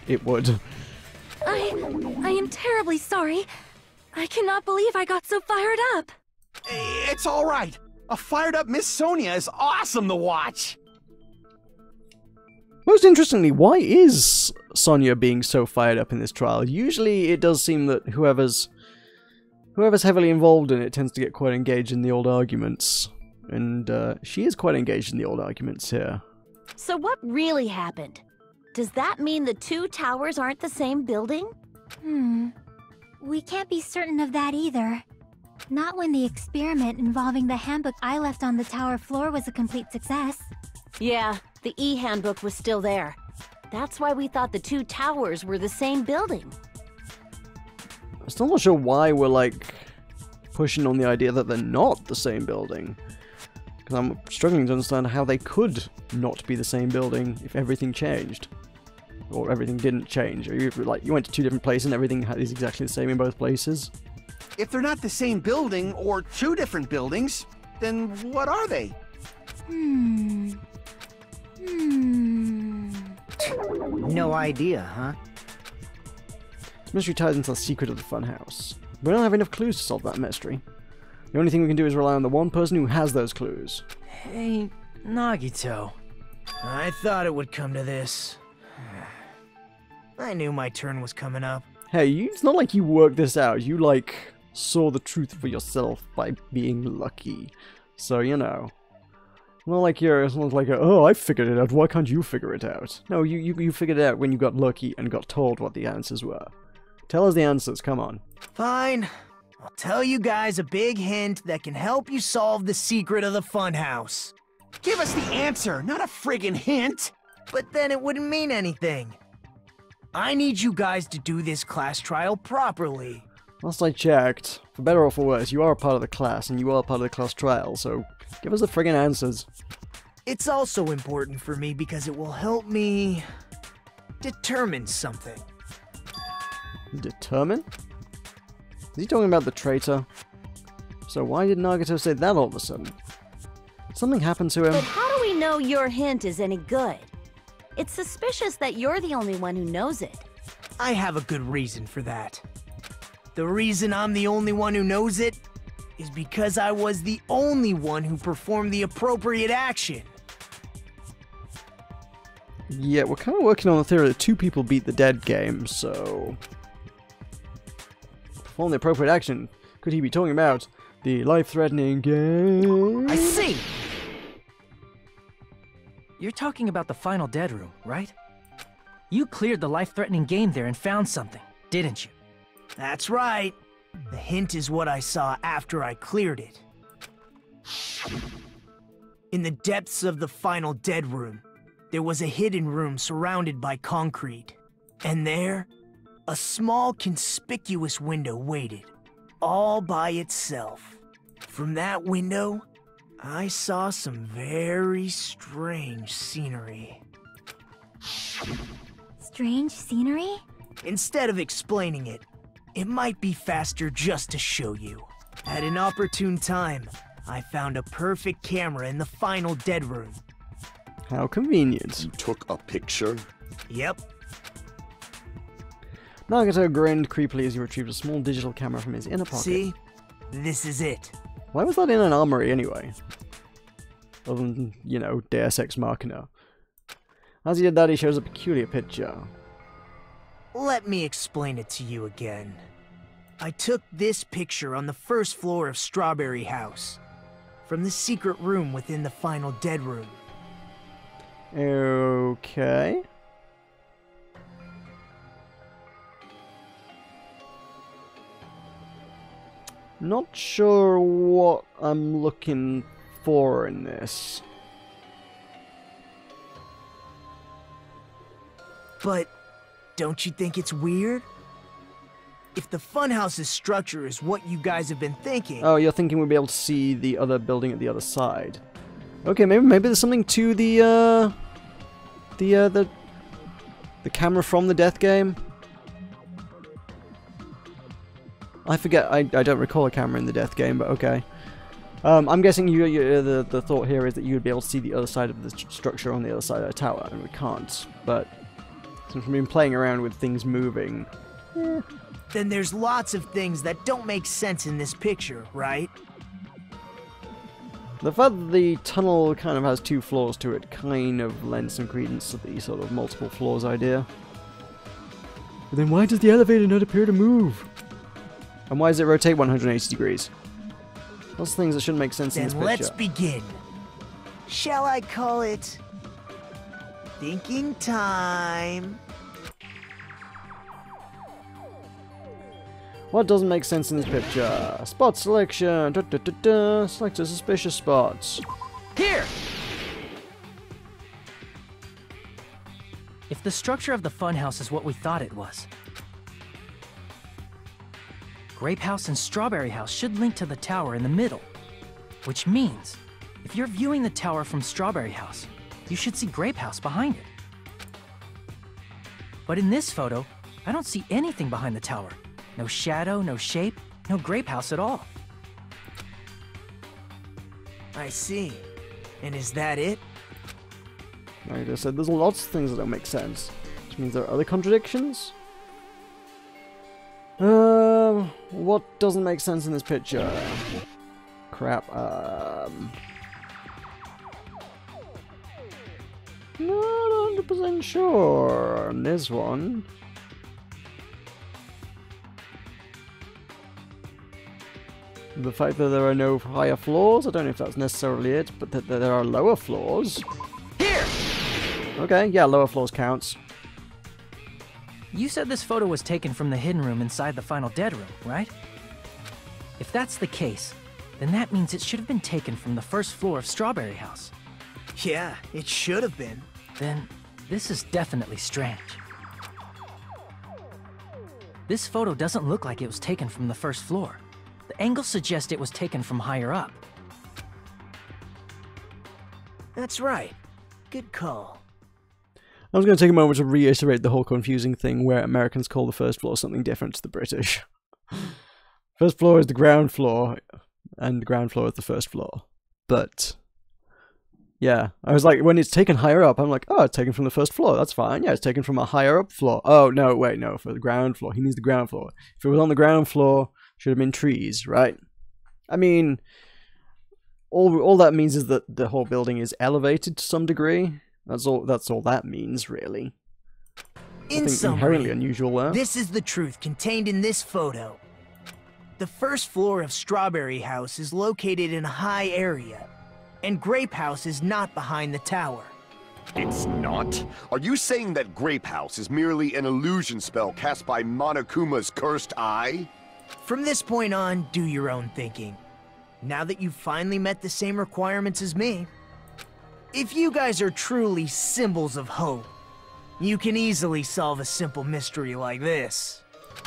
it would. I am terribly sorry. I cannot believe I got so fired up. It's all right. A fired-up Miss Sonia is awesome to watch. Most interestingly, why is Sonia being so fired up in this trial? Usually it does seem that whoever's heavily involved in it tends to get quite engaged in the old arguments. And she is quite engaged in the old arguments here. So what really happened? Does that mean the two towers aren't the same building? We can't be certain of that either. Not when the experiment involving the handbook I left on the tower floor was a complete success. Yeah, the E-handbook was still there. That's why we thought the two towers were the same building. I'm still not sure why we're, like, pushing on the idea that they're not the same building. Because I'm struggling to understand how they could not be the same building if everything changed. Or everything didn't change. Or you went to two different places and everything is exactly the same in both places. If they're not the same building or two different buildings, then what are they? No idea, huh? This mystery ties into the secret of the funhouse. We don't have enough clues to solve that mystery. The only thing we can do is rely on the one person who has those clues. Hey, Nagito. I thought it would come to this. I knew my turn was coming up. Hey, it's not like you worked this out. You, like, saw the truth for yourself by being lucky. So, you know. Not like it's not like, oh, I figured it out, why can't you figure it out? No, you figured it out when you got lucky and got told what the answers were. Tell us the answers, come on. Fine. I'll tell you guys a big hint that can help you solve the secret of the funhouse. Give us the answer, not a friggin' hint! But then it wouldn't mean anything. I need you guys to do this class trial properly. Last I checked, for better or for worse, you are a part of the class and you are part of the class trial, so give us the friggin' answers. It's also important for me because it will help me determine something. Determine? Is he talking about the traitor? So why did Nagito say that all of a sudden? Did something happen to him? But how do we know your hint is any good? It's suspicious that you're the only one who knows it. I have a good reason for that. The reason I'm the only one who knows it is because I was the only one who performed the appropriate action. Yeah, we're kind of working on the theory that two people beat the dead game, so... Perform the appropriate action. Could he be talking about the life-threatening game? I see! You're talking about the final dead room, right? You cleared the life-threatening game there and found something, didn't you? That's right. The hint is what I saw after I cleared it. In the depths of the final dead room, there was a hidden room surrounded by concrete. And there, a small conspicuous window waited, all by itself. From that window, I saw some very strange scenery. Strange scenery? Instead of explaining it, it might be faster just to show you. At an opportune time, I found a perfect camera in the final dead room. How convenient. You took a picture? Yep. Nagito grinned creepily as he retrieved a small digital camera from his inner pocket. See? This is it. Why was that in an armory anyway? Other than, you know, Deus Ex Machina. As he did that, he shows a peculiar picture. Let me explain it to you again. I took this picture on the first floor of Strawberry House, from the secret room within the final dead room. Okay. Not sure what I'm looking for in this. But don't you think it's weird? If the funhouse's structure is what you guys have been thinking... Oh, you're thinking we'll be able to see the other building at the other side. Okay, maybe there's something to the camera from the death game. I forget. I don't recall a camera in the death game, but okay. I'm guessing the thought here is that you would be able to see the other side of the structure on the other side of the tower, and we can't. But since we've been playing around with things moving, then there's lots of things that don't make sense in this picture, right? The fact that the tunnel kind of has two floors to it kind of lends some credence to the sort of multiple floors idea. But then why does the elevator not appear to move? And why does it rotate 180 degrees? Those things that shouldn't make sense in this picture. Then let's begin. Shall I call it... thinking time? What doesn't make sense in this picture? Spot selection. Select a suspicious spots. Here! If the structure of the funhouse is what we thought it was, Grape House and Strawberry House should link to the tower in the middle. Which means, if you're viewing the tower from Strawberry House, you should see Grape House behind it. But in this photo, I don't see anything behind the tower. No shadow, no shape, no Grape House at all. I see. And is that it? Like I said, there's lots of things that don't make sense. Which means there are other contradictions. What doesn't make sense in this picture? Crap, not 100% sure on this one. The fact that there are no higher floors, I don't know if that's necessarily it, but that there are lower floors. Here! Okay, yeah, lower floors counts. You said this photo was taken from the hidden room inside the final dead room, right? If that's the case, then that means it should have been taken from the first floor of Strawberry House. Yeah, it should have been. Then, this is definitely strange. This photo doesn't look like it was taken from the first floor. The angles suggest it was taken from higher up. That's right. Good call. I was going to take a moment to reiterate the whole confusing thing where Americans call the first floor something different to the British. First floor is the ground floor, and the ground floor is the first floor. But, yeah, I was like, when it's taken higher up, I'm like, oh, it's taken from the first floor, that's fine. Yeah, it's taken from a higher up floor. Oh, no, wait, no, for the ground floor. He means the ground floor. If it was on the ground floor, should have been trees, right? I mean, all that means is that the whole building is elevated to some degree. That's all that means, really. In Nothing summary, inherently unusual there. this is the truth contained in this photo. The first floor of Strawberry House is located in a high area, and Grape House is not behind the tower. It's not? Are you saying that Grape House is merely an illusion spell cast by Monokuma's cursed eye? From this point on, do your own thinking. Now that you've finally met the same requirements as me, if you guys are truly symbols of hope, you can easily solve a simple mystery like this.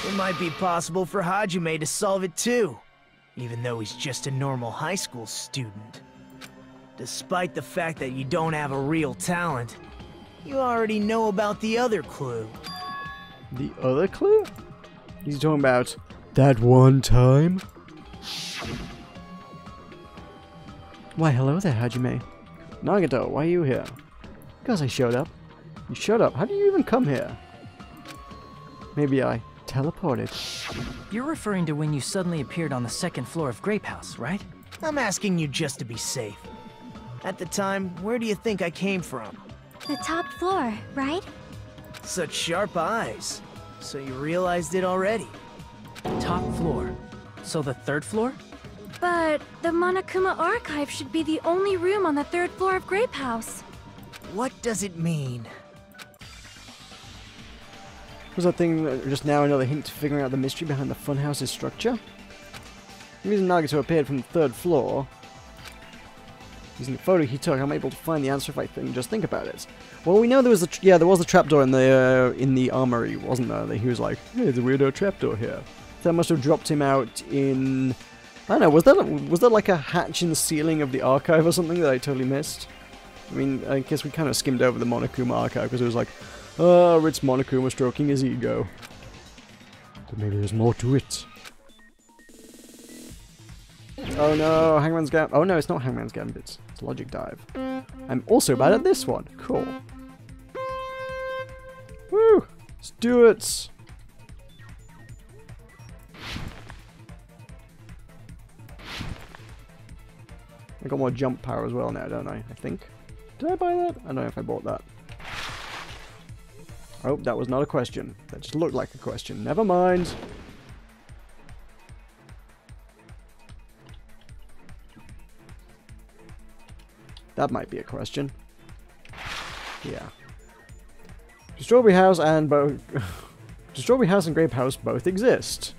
It might be possible for Hajime to solve it too, even though he's just a normal high school student. Despite the fact that you don't have a real talent, you already know about the other clue. The other clue? He's talking about that one time? Why, hello there, Hajime. Nagato, why are you here? Because I showed up. You showed up. How did you even come here? Maybe I teleported. You're referring to when you suddenly appeared on the second floor of Grape House, right? I'm asking you just to be safe. At the time, where do you think I came from? The top floor, right? Such sharp eyes. So you realized it already. Top floor. So the third floor? But the Monokuma Archive should be the only room on the third floor of Grape House. What does it mean? Was that thing just now another hint to figuring out the mystery behind the funhouse's structure? The reason Nagato appeared from the third floor, using the photo he took, I'm able to find the answer if I just think about it. Well, we know there was a trapdoor in the armory, wasn't there? That he was like, hey, there's a weirdo trapdoor here. That must have dropped him out in... I don't know, was there like a hatch in the ceiling of the archive or something that I totally missed? I mean, I guess we kind of skimmed over the Monokuma archive because it was like, oh, it's Monokuma stroking his ego. But maybe there's more to it. Oh no, Hangman's Gambit. Oh no, it's not Hangman's Gambit. It's Logic Dive. I'm also bad at this one. Cool. Woo! Let's do it! I got more jump power as well now, don't I? I think. Did I buy that? I don't know if I bought that. Oh, that was not a question. That just looked like a question. Never mind. That might be a question. Yeah. Strawberry House and Strawberry House and Grape House both exist.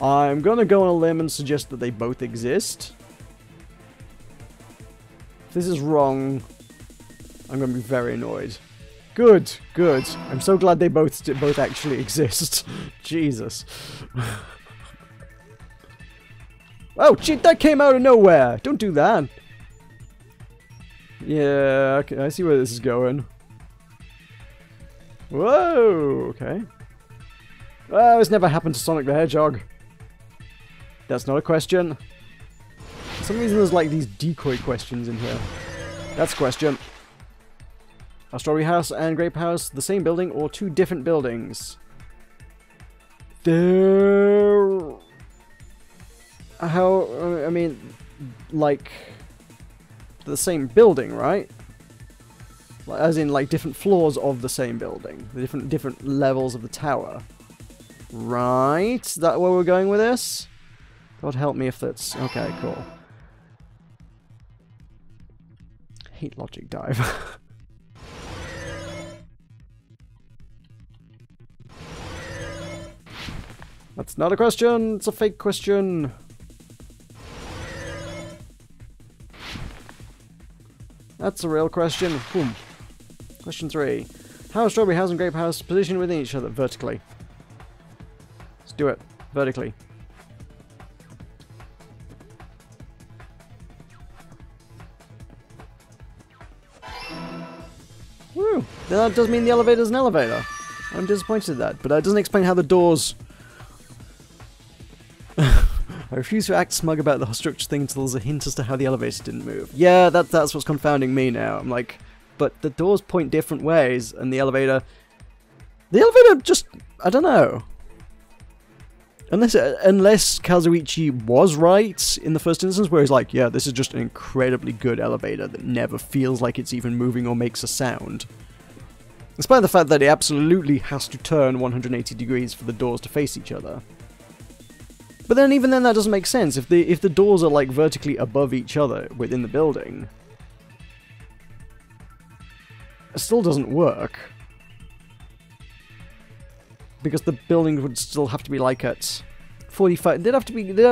I'm gonna go on a limb and suggest that they both exist. If this is wrong, I'm gonna be very annoyed. Good, good. I'm so glad they both actually exist. Jesus. Oh, shit, that came out of nowhere! Don't do that! Yeah, okay, I see where this is going. Whoa, okay. Oh, it's never happened to Sonic the Hedgehog. That's not a question. For some reason there's like these decoy questions in here. That's a question. Are Strawberry House and Grape House the same building or two different buildings? They're... How... I mean, like... the same building, right? As in, like, different floors of the same building. The different levels of the tower. Right? Is that where we're going with this? God help me if that's... Okay, cool. Hate logic dive. That's not a question, it's a fake question. That's a real question. Boom. Question 3. How are Strawberry House and Grape House positioned within each other vertically? Let's do it. Vertically. Woo! That does mean the elevator's an elevator. I'm disappointed at that, but that doesn't explain how the doors... I refuse to act smug about the structure thing until there's a hint as to how the elevator didn't move. Yeah, that's what's confounding me now. I'm like, but the doors point different ways, and the elevator... The elevator just... I don't know. Unless Kazuichi was right in the first instance, where he's like, yeah, this is just an incredibly good elevator that never feels like it's even moving or makes a sound. Despite the fact that it absolutely has to turn 180 degrees for the doors to face each other. But then, even then, that doesn't make sense. If the doors are, like, vertically above each other within the building, it still doesn't work. Because the building would still have to be, like, at 45... They'd have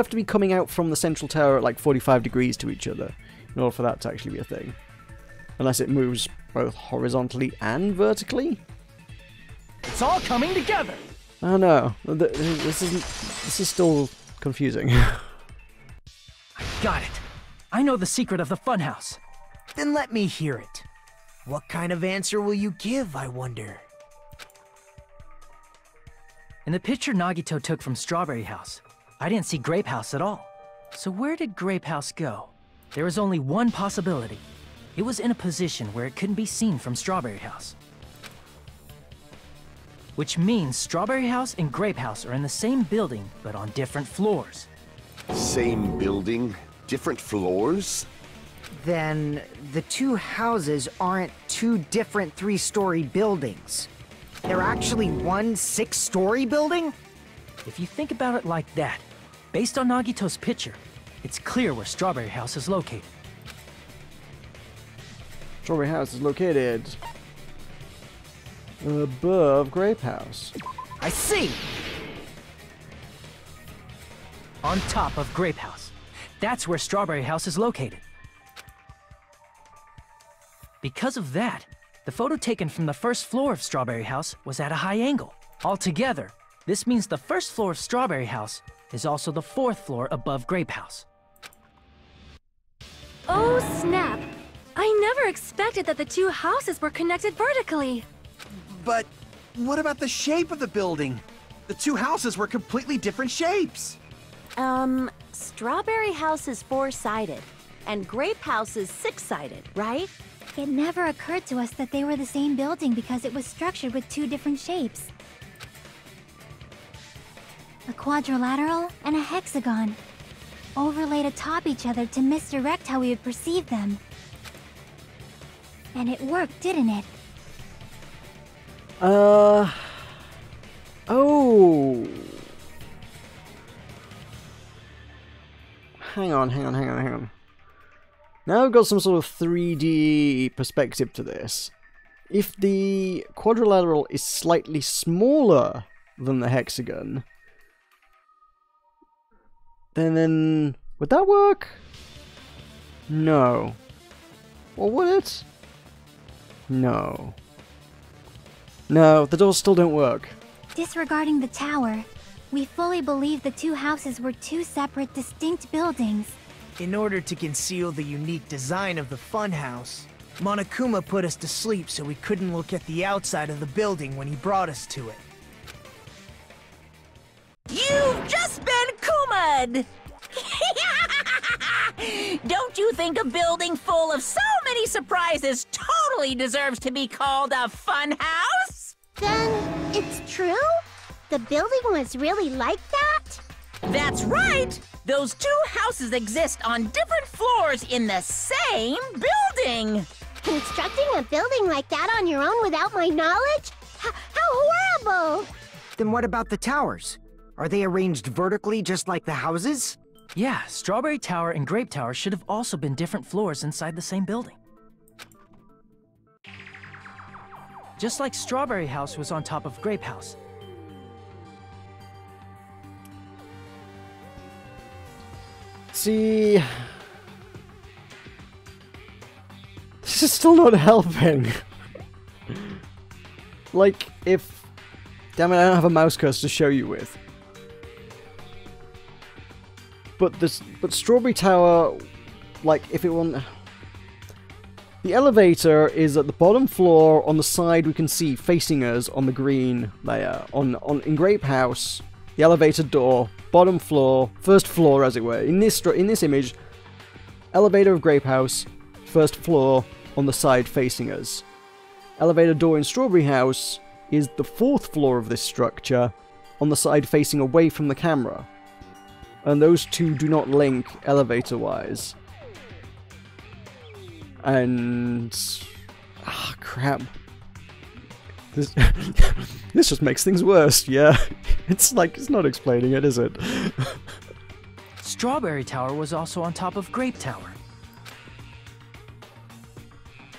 to be coming out from the central tower at, like, 45 degrees to each other in order for that to actually be a thing. Unless it moves both horizontally and vertically? It's all coming together! I don't know. This is still confusing. I got it. I know the secret of the funhouse. Then let me hear it. What kind of answer will you give, I wonder? In the picture Nagito took from Strawberry House, I didn't see Grape House at all. So where did Grape House go? There is only one possibility. It was in a position where it couldn't be seen from Strawberry House. Which means Strawberry House and Grape House are in the same building, but on different floors. Same building, different floors? Then the two houses aren't two different 3-story buildings. They're actually one 6-story building? If you think about it like that, based on Nagito's picture, it's clear where Strawberry House is located. Strawberry House is located above Grape House. I see! On top of Grape House. That's where Strawberry House is located. Because of that, the photo taken from the first floor of Strawberry House was at a high angle. Altogether, this means the first floor of Strawberry House is also the 4th floor above Grape House. Oh, snap! I never expected that the two houses were connected vertically. But what about the shape of the building? The two houses were completely different shapes. Strawberry House is 4-sided, and Grape House is 6-sided, right? It never occurred to us that they were the same building because it was structured with two different shapes. A quadrilateral and a hexagon, overlaid atop each other to misdirect how we would perceive them. And it worked, didn't it? Oh. Hang on. Now I've got some sort of 3D perspective to this. If the quadrilateral is slightly smaller than the hexagon, then would that work? No. Or would it? No. No, the doors still don't work. Disregarding the tower, we fully believe the two houses were two separate, distinct buildings. In order to conceal the unique design of the funhouse, Monokuma put us to sleep so we couldn't look at the outside of the building when he brought us to it. You've just been Kuma'd! Don't you think a building full of so many surprises totally deserves to be called a fun house? Then it's true? The building was really like that? That's right! Those two houses exist on different floors in the same building! Constructing a building like that on your own without my knowledge? How horrible! Then what about the towers? Are they arranged vertically just like the houses? Yeah, Strawberry Tower and Grape Tower should have also been different floors inside the same building. Just like Strawberry House was on top of Grape House. See... This is still not helping. Like, if... Damn it, I don't have a mouse cursor to show you with. But Strawberry Tower, like, if it were... The elevator is at the bottom floor on the side we can see facing us on the green layer. In Grape House, the elevator door, bottom floor, first floor as it were. In this image, elevator of Grape House, first floor on the side facing us. Elevator door in Strawberry House is the fourth floor of this structure on the side facing away from the camera. And those two do not link elevator-wise. And... ah, crap. This, this just makes things worse, yeah. It's like, it's not explaining it, is it? Strawberry Tower was also on top of Grape Tower.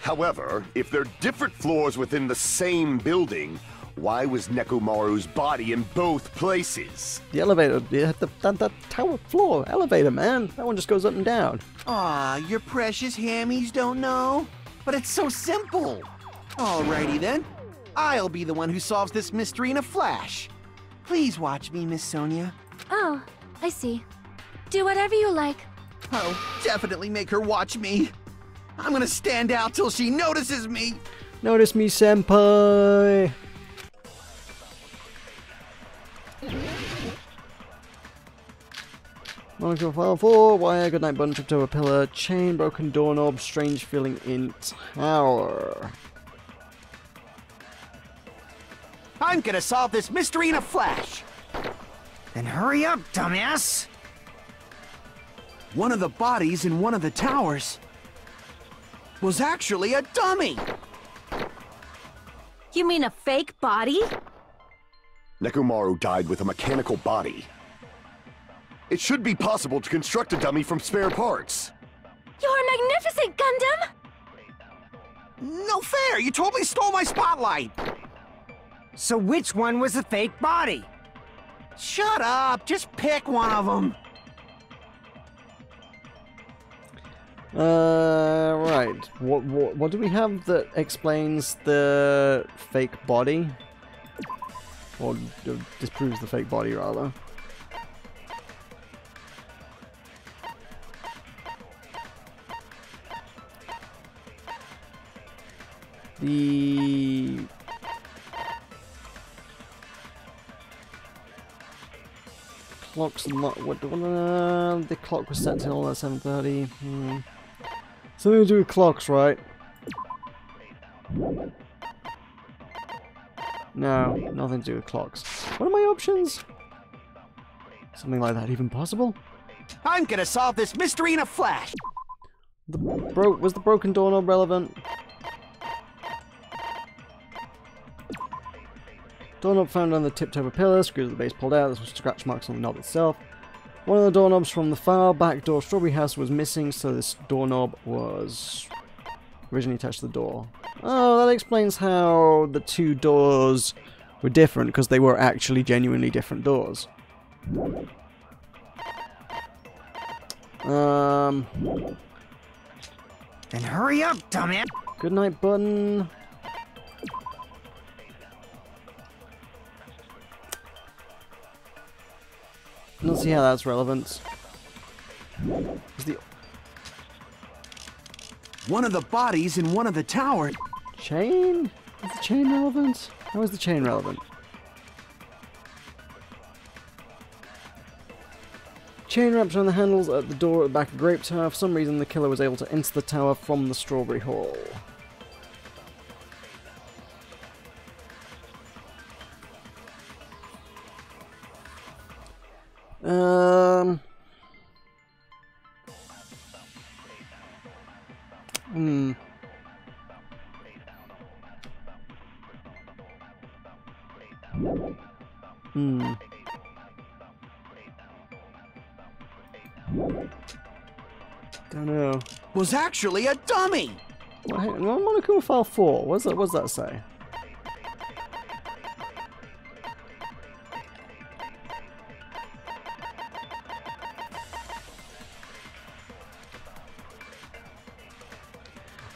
However, if they're different floors within the same building, why was Nekomaru's body in both places? The elevator, that tower floor, elevator, man. That one just goes up and down. Aw, your precious hammies don't know? But it's so simple. Alrighty then. I'll be the one who solves this mystery in a flash. Please watch me, Miss Sonia. Oh, I see. Do whatever you like. Oh, definitely make her watch me. I'm gonna stand out till she notices me. Notice me, senpai. Monitor file 4, wire, goodnight button, tripped over pillar, chain, broken doorknob, strange feeling in tower. I'm gonna solve this mystery in a flash. Then hurry up, dumbass! One of the bodies in one of the towers was actually a dummy. You mean a fake body? Nekomaru died with a mechanical body. It should be possible to construct a dummy from spare parts. You're magnificent, Gundam! No fair! You totally stole my spotlight! So which one was the fake body? Shut up! Just pick one of them! Right. What do we have that explains the fake body? Or disproves the fake body, rather. The... clock's not... the clock was set to all at 7:30. Something to do with clocks, right? No, nothing to do with clocks. What are my options? Something like that even possible? I'm gonna solve this mystery in a flash! Was the broken doorknob relevant? Doorknob found on the tipped over pillar, screws of the base pulled out, this was scratch marks on the knob itself. One of the doorknobs from the far back door Strawberry House was missing, so this doorknob was originally attached to the door. Oh, that explains how the two doors were different, because they were actually genuinely different doors. Then hurry up, dumbass! Goodnight button. don't see how that's relevant. One of the bodies in one of the towers. Chain? Is the chain relevant? How is the chain relevant? Chain wrapped around the handles at the door at the back of Grape Tower. For some reason, the killer was able to enter the tower from the Strawberry Hall. Don't know. Was actually a dummy. Well, Monokuma File 4. What does that say?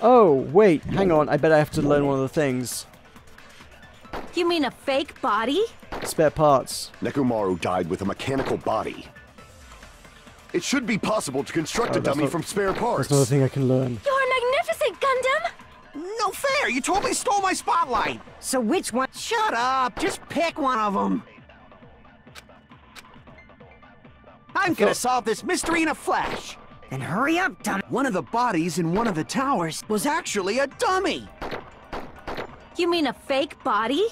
Oh, wait, hang on. I bet I have to learn one of the things. You mean a fake body? Spare parts. Nekomaru died with a mechanical body. It should be possible to construct a dummy from spare parts. That's another thing I can learn. You're magnificent, Gundam! No fair! You totally stole my spotlight! So which one? Shut up! Just pick one of them! I'm gonna solve this mystery in a flash! Then hurry up, dummy! One of the bodies in one of the towers was actually a dummy! You mean a fake body?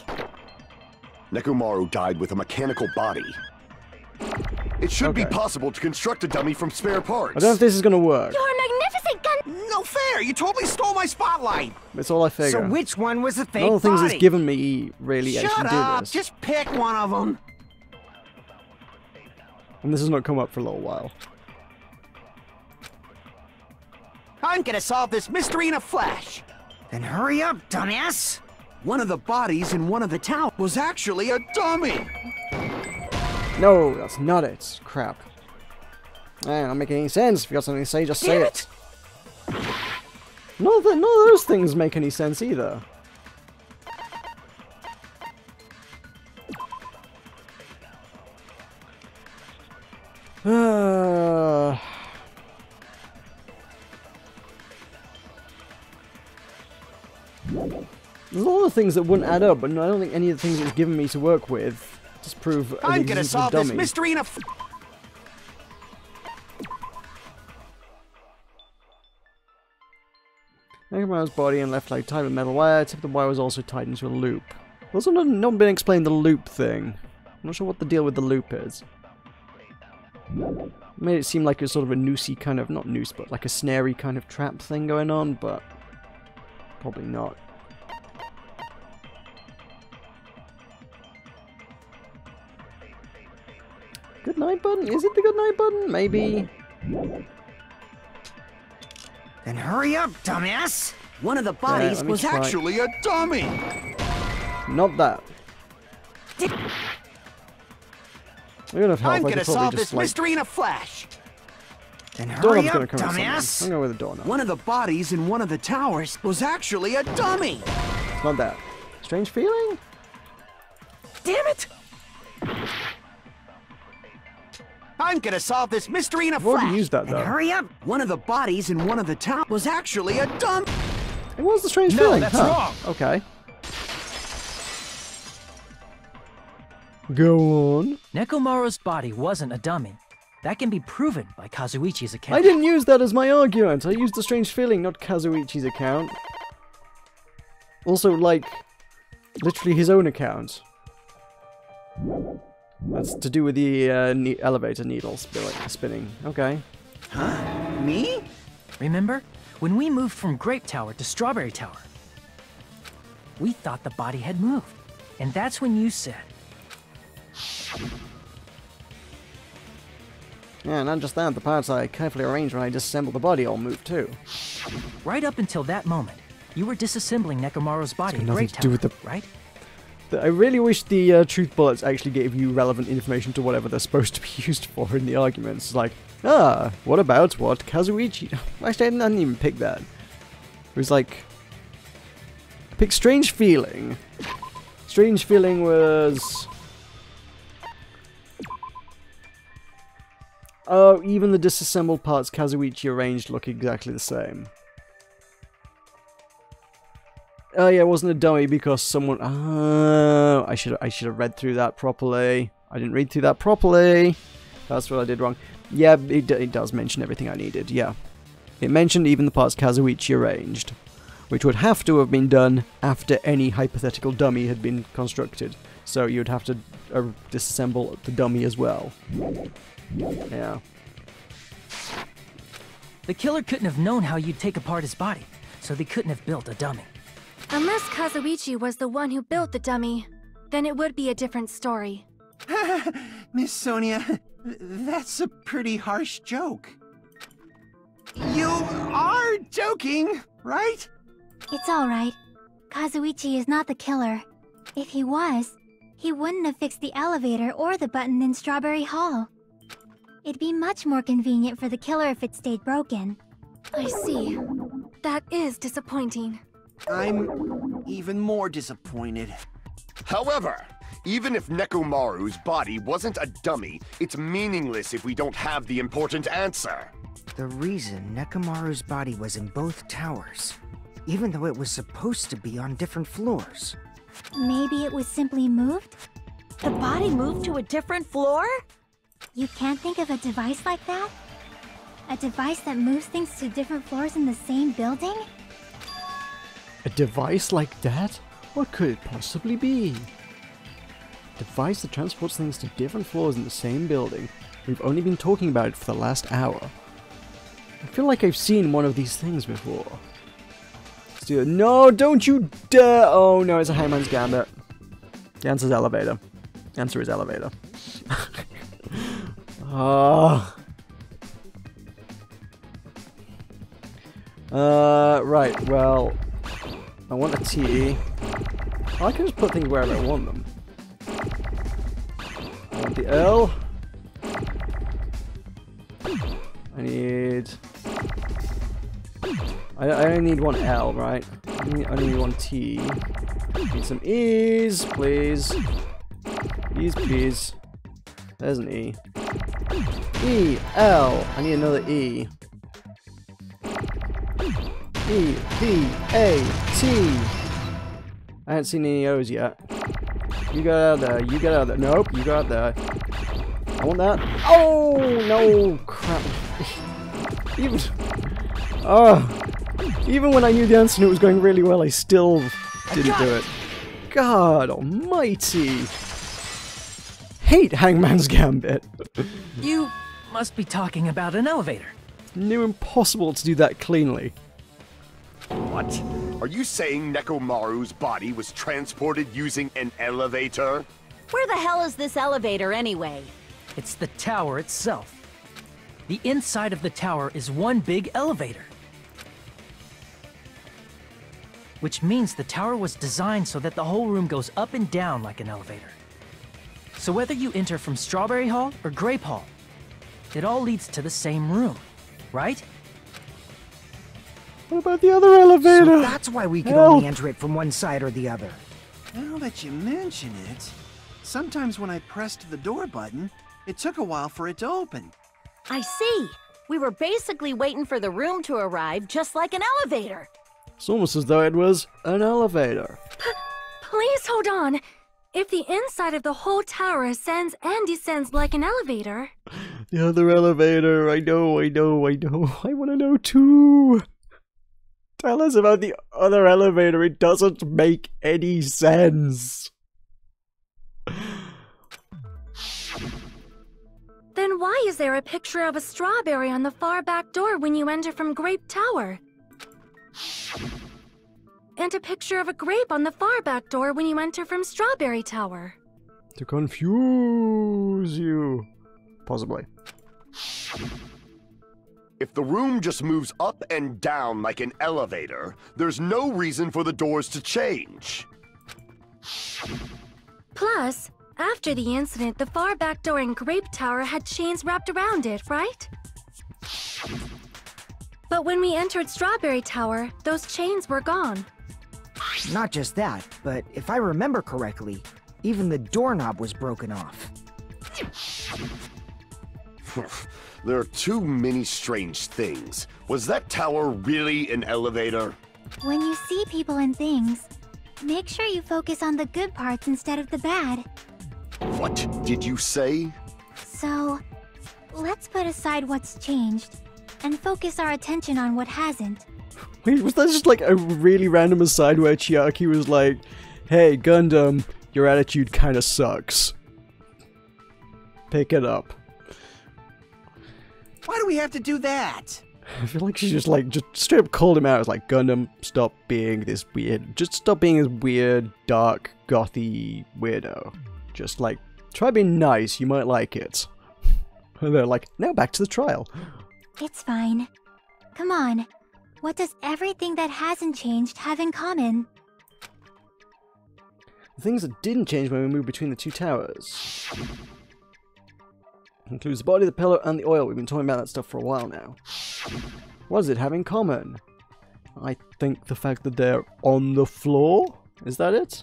Nekomaru died with a mechanical body. It should be possible to construct a dummy from spare parts. I don't know if this is gonna work. You're magnificent, Gundam! No fair! You totally stole my spotlight! That's all I figure. So which one was the fake None of the things body? it's given me really Shut actually up! do this. Just pick one of them! And this has not come up for a little while. I'm gonna solve this mystery in a flash! Then hurry up, dumbass! One of the bodies in one of the towers was actually a dummy! No, that's not it. Crap. Not making any sense. If you got something to say, just say it. None of those things make any sense either. There's a lot of things that wouldn't add up, but I don't think any of the things it's given me to work with just prove I'm gonna solve this mystery in a Nekomaru's body and left leg tied with metal wire. Tip of the wire was also tied into a loop. Also, not been explained the loop thing. I'm not sure what the deal with the loop is. Made it seem like it's sort of a noosey kind of, not noose, but like a snarey kind of trap thing going on, but probably not. Good night button? Is it the good night button? Maybe. Then hurry up, dumbass! One of the bodies was try. actually a dummy! Not that. We're gonna have help. I'm I gonna could probably solve just, this mystery in a flash! Then hurry Doorknob's up, gonna come in dumbass! somewhere. I'm going with the doorknob. One of the bodies in one of the towers was actually a dummy! It's not that. Strange feeling? Damn it! I'm gonna solve this mystery in a I've already flash! used that Then though. hurry up! One of the bodies in one of the towers was actually a dummy! It was the strange No, feeling. that's wrong. Okay. Go on. Nekomaru's body wasn't a dummy. That can be proven by Kazuichi's account. I didn't use that as my argument. I used the strange feeling, not Kazuichi's account. Also, like, literally his own account. That's to do with the elevator needle spinning. Okay. Huh? Me? Remember? When we moved from Grape Tower to Strawberry Tower, we thought the body had moved. And that's when you said... Yeah, not just that, the parts I carefully arranged when I disassembled the body all moved too. Right up until that moment, you were disassembling Nekomaru's body in nothing Grape to do Tower, with the- right? I really wish the truth bullets actually gave you relevant information to whatever they're supposed to be used for in the arguments. It's like, what about what Kazuichi... Actually, I didn't even pick that. It was like... Pick Strange Feeling. Strange Feeling was... Oh, even the disassembled parts Kazuichi arranged look exactly the same. Oh yeah, it wasn't a dummy because someone... Oh, I should have read through that properly. I didn't read through that properly. That's what I did wrong. Yeah, it does mention everything I needed, yeah. It mentioned even the parts Kazuichi arranged, which would have to have been done after any hypothetical dummy had been constructed. So you'd have to disassemble the dummy as well. Yeah. The killer couldn't have known how you'd take apart his body, so they couldn't have built a dummy. Unless Kazuichi was the one who built the dummy, then it would be a different story. Miss Sonia, that's a pretty harsh joke. You are joking, right? It's alright. Kazuichi is not the killer. If he was, he wouldn't have fixed the elevator or the button in Strawberry Hall. It'd be much more convenient for the killer if it stayed broken. I see. That is disappointing. I'm even more disappointed. However, even if Nekomaru's body wasn't a dummy, it's meaningless if we don't have the important answer. The reason Nekomaru's body was in both towers, even though it was supposed to be on different floors. Maybe it was simply moved? The body moved to a different floor? You can't think of a device like that? A device that moves things to different floors in the same building? A device like that? What could it possibly be? A device that transports things to different floors in the same building. We've only been talking about it for the last hour. I feel like I've seen one of these things before. Let's do it. No, don't you dare! Oh no, it's a Hangman's Gambit. The answer is elevator. The answer is elevator. Right, well, I want a T. I can just put things wherever I want them. I want the L. I need... I only need one L, right? I only need one T. Need some E's, please. E's, please. There's an E. E, L. I need another E. E, P, A, T. I haven't seen any O's yet. You get out of there. You get out of there. Nope, you got out there. I want that. Oh, no, crap. Even when I knew the answer and it was going really well, I still didn't do it. God almighty. Hate Hangman's Gambit. You must be talking about an elevator. Near impossible to do that cleanly. What? Are you saying Nekomaru's body was transported using an elevator? Where the hell is this elevator anyway? It's the tower itself. The inside of the tower is one big elevator. Which means the tower was designed so that the whole room goes up and down like an elevator. So whether you enter from Strawberry Hall or Grape Hall, it all leads to the same room, right? What about the other elevator? So that's why we could only enter it from one side or the other. Now that you mention it, sometimes when I pressed the door button, it took a while for it to open. I see. We were basically waiting for the room to arrive, just like an elevator. It's almost as though it was an elevator. Please hold on. If the inside of the whole tower ascends and descends like an elevator... The other elevator, I know. I want to know too. Tell us about the other elevator. It doesn't make any sense. Then why is there a picture of a strawberry on the far back door when you enter from Grape Tower? And a picture of a grape on the far back door when you enter from Strawberry Tower? To confuse you. Possibly. If the room just moves up and down like an elevator, there's no reason for the doors to change. Plus, after the incident, the far back door in Grape Tower had chains wrapped around it, right? But when we entered Strawberry Tower, those chains were gone. Not just that, but if I remember correctly, even the doorknob was broken off. There are too many strange things. Was that tower really an elevator? When you see people and things, make sure you focus on the good parts instead of the bad. What did you say? So, let's put aside what's changed and focus our attention on what hasn't. Wait, was that just like a really random aside where Chiaki was like, hey, Gundam, your attitude kinda sucks. Pick it up. Why do we have to do that? I feel like she just straight up called him out. It's like, Gundam, stop being this weird. Just stop being this weird, dark, gothy weirdo. Just like, try being nice, you might like it. And they're like, now back to the trial. It's fine. Come on. What does everything that hasn't changed have in common? The things that didn't change when we moved between the two towers. Includes the body, the pillar, and the oil. We've been talking about that stuff for a while now. What does it have in common? I think the fact that they're on the floor? Is that it?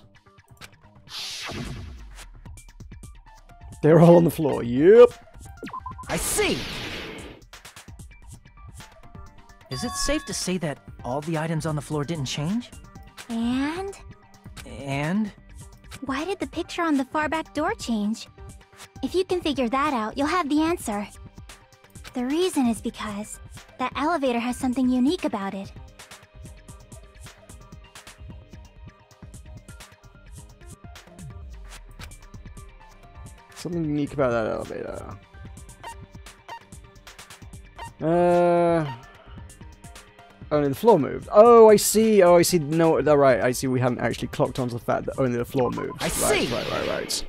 They're all on the floor, yep. I see! Is it safe to say that all the items on the floor didn't change? And? And? Why did the picture on the far back door change? If you can figure that out, you'll have the answer. The reason is because that elevator has something unique about it. Something unique about that elevator. Only the floor moved. Oh, I see. Oh, I see. No, right. I see. We haven't actually clocked onto the fact that only the floor moved. I see. Right.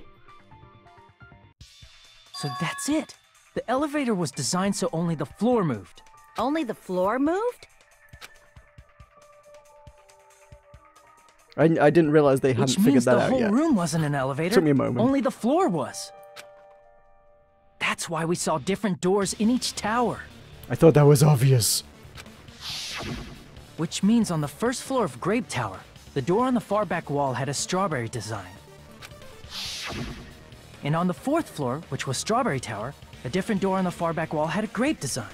So that's it. The elevator was designed so only the floor moved. Only the floor moved? I didn't realize they hadn't figured that out yet. Which means the whole room wasn't an elevator. Took me a moment. Only the floor was. That's why we saw different doors in each tower. I thought that was obvious. Which means on the first floor of Grape Tower, the door on the far back wall had a strawberry design. And on the fourth floor, which was Strawberry Tower, a different door on the far back wall had a grape design.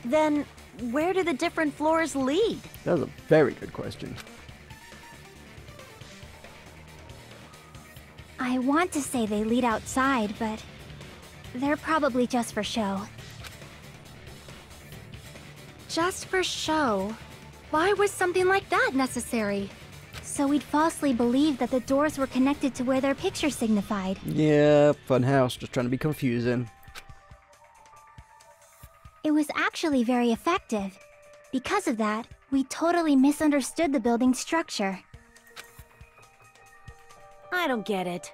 Then, where do the different floors lead? That was a very good question. I want to say they lead outside, but they're probably just for show. Just for show? Why was something like that necessary? So we'd falsely believe that the doors were connected to where their picture signified. Yeah, funhouse, just trying to be confusing. It was actually very effective. Because of that, we totally misunderstood the building's structure. I don't get it.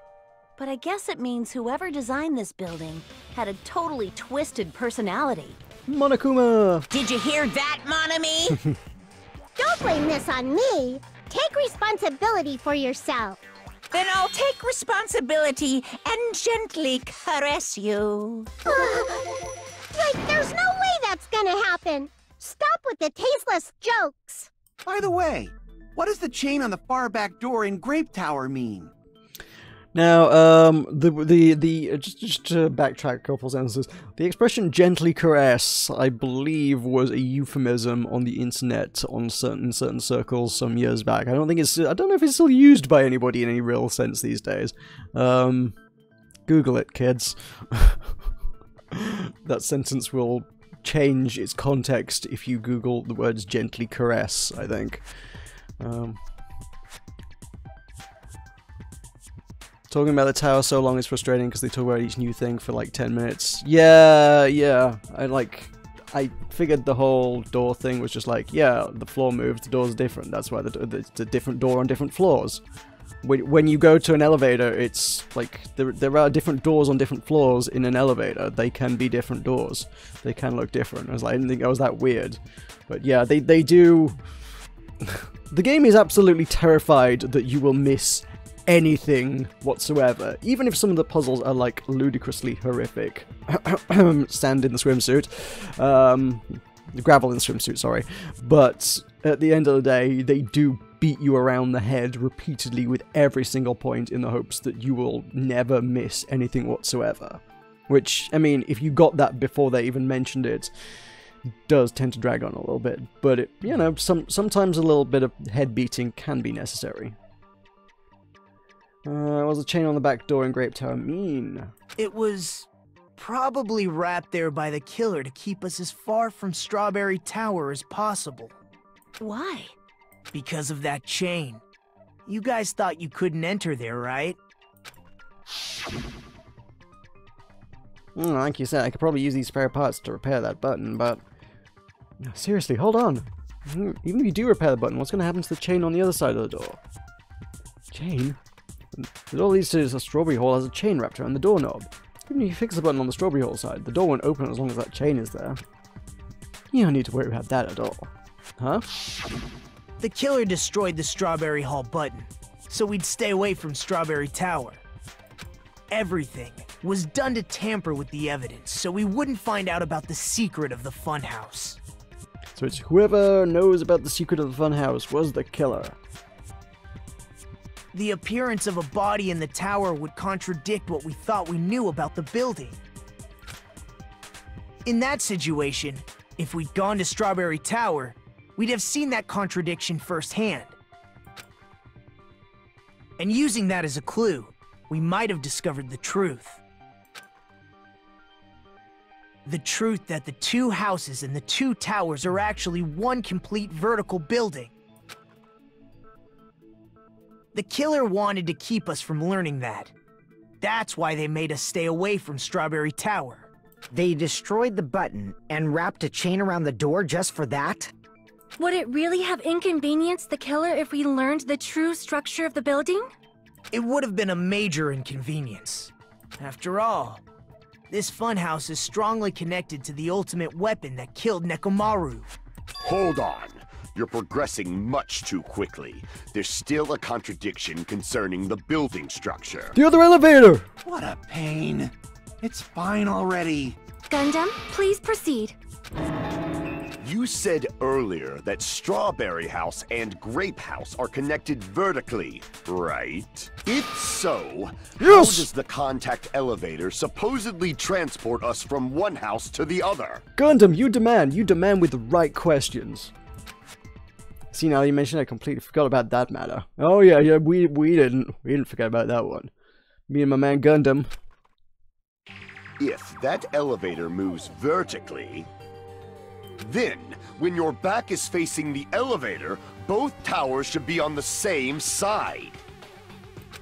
But I guess it means whoever designed this building had a totally twisted personality. Monokuma! Did you hear that, Monami? Don't blame this on me. Take responsibility for yourself. Then I'll take responsibility and gently caress you. Like, there's no way that's gonna happen. Stop with the tasteless jokes. By the way, what does the chain on the far back door in Grape Tower mean? Now, just to backtrack a couple sentences, the expression "gently caress," I believe, was a euphemism on the internet on certain circles some years back. I don't know if it's still used by anybody in any real sense these days. Google it, kids. That sentence will change its context if you Google the words "gently caress," I think. Talking about the tower so long is frustrating because they talk about each new thing for like 10 minutes. Yeah. I figured the whole door thing was just like, yeah, the floor moved, the door's different. That's why it's a different door on different floors. When you go to an elevator, it's like there are different doors on different floors in an elevator. They can be different doors. They can look different. I didn't think that was that weird. But yeah, they do... The game is absolutely terrified that you will miss anything whatsoever, even if some of the puzzles are like ludicrously horrific. Sand in the swimsuit, gravel in the swimsuit, sorry. But at the end of the day, they do beat you around the head repeatedly with every single point in the hopes that you will never miss anything whatsoever. Which, I mean, if you got that before they even mentioned it, does tend to drag on a little bit. But, it, you know, sometimes a little bit of head beating can be necessary. What was the chain on the back door in Grape Tower mean? It was probably wrapped there by the killer to keep us as far from Strawberry Tower as possible. Why? Because of that chain. You guys thought you couldn't enter there, right? Like you said, I could probably use these spare parts to repair that button, but... Seriously, hold on. Even if you do repair the button, what's going to happen to the chain on the other side of the door? Chain? It all leads to a Strawberry Hall has a chain wrapped around the doorknob. Even if you fix the button on the Strawberry Hall side, the door won't open as long as that chain is there. You don't need to worry about that at all. Huh? The killer destroyed the Strawberry Hall button, so we'd stay away from Strawberry Tower. Everything was done to tamper with the evidence, so we wouldn't find out about the secret of the funhouse. So it's whoever knows about the secret of the funhouse was the killer. The appearance of a body in the tower would contradict what we thought we knew about the building. In that situation, if we'd gone to Strawberry Tower, we'd have seen that contradiction firsthand. And using that as a clue, we might have discovered the truth. The truth that the two houses and the two towers are actually one complete vertical building. The killer wanted to keep us from learning that. That's why they made us stay away from Strawberry Tower. They destroyed the button and wrapped a chain around the door just for that? Would it really have inconvenienced the killer if we learned the true structure of the building? It would have been a major inconvenience. After all, this funhouse is strongly connected to the ultimate weapon that killed Nekomaru. Hold on. You're progressing much too quickly. There's still a contradiction concerning the building structure. The other elevator! What a pain. It's fine already. Gundam, please proceed. You said earlier that Strawberry House and Grape House are connected vertically, right? If so, how does the contact elevator supposedly transport us from one house to the other? Gundam, you demand with the right questions. See, now you mentioned, I completely forgot about that matter. Oh yeah, we didn't forget about that one. Me and my man Gundam. If that elevator moves vertically, then when your back is facing the elevator, both towers should be on the same side.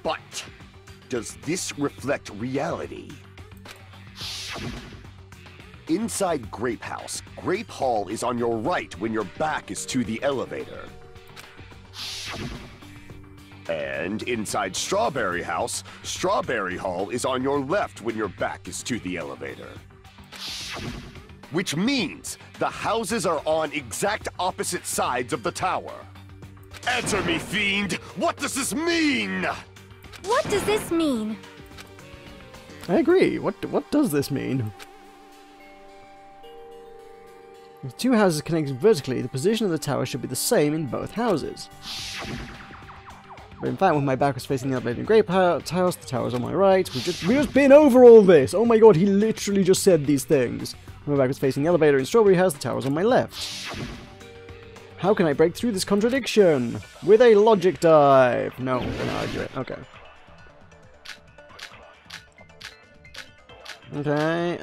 But does this reflect reality? Inside Grape House, Grape Hall is on your right when your back is to the elevator. And inside Strawberry House, Strawberry Hall is on your left when your back is to the elevator. Which means the houses are on exact opposite sides of the tower. Answer me, fiend! What does this mean? What does this mean? I agree. What does this mean? If two houses connected vertically, the position of the tower should be the same in both houses. But in fact, when my back was facing the elevator in Grape House, the tower's on my right. We've just been over all this! Oh my god, he literally just said these things. When my back was facing the elevator in Strawberry House, the tower's on my left. How can I break through this contradiction? With a logic dive! No, I'm gonna argue it. Okay. Okay,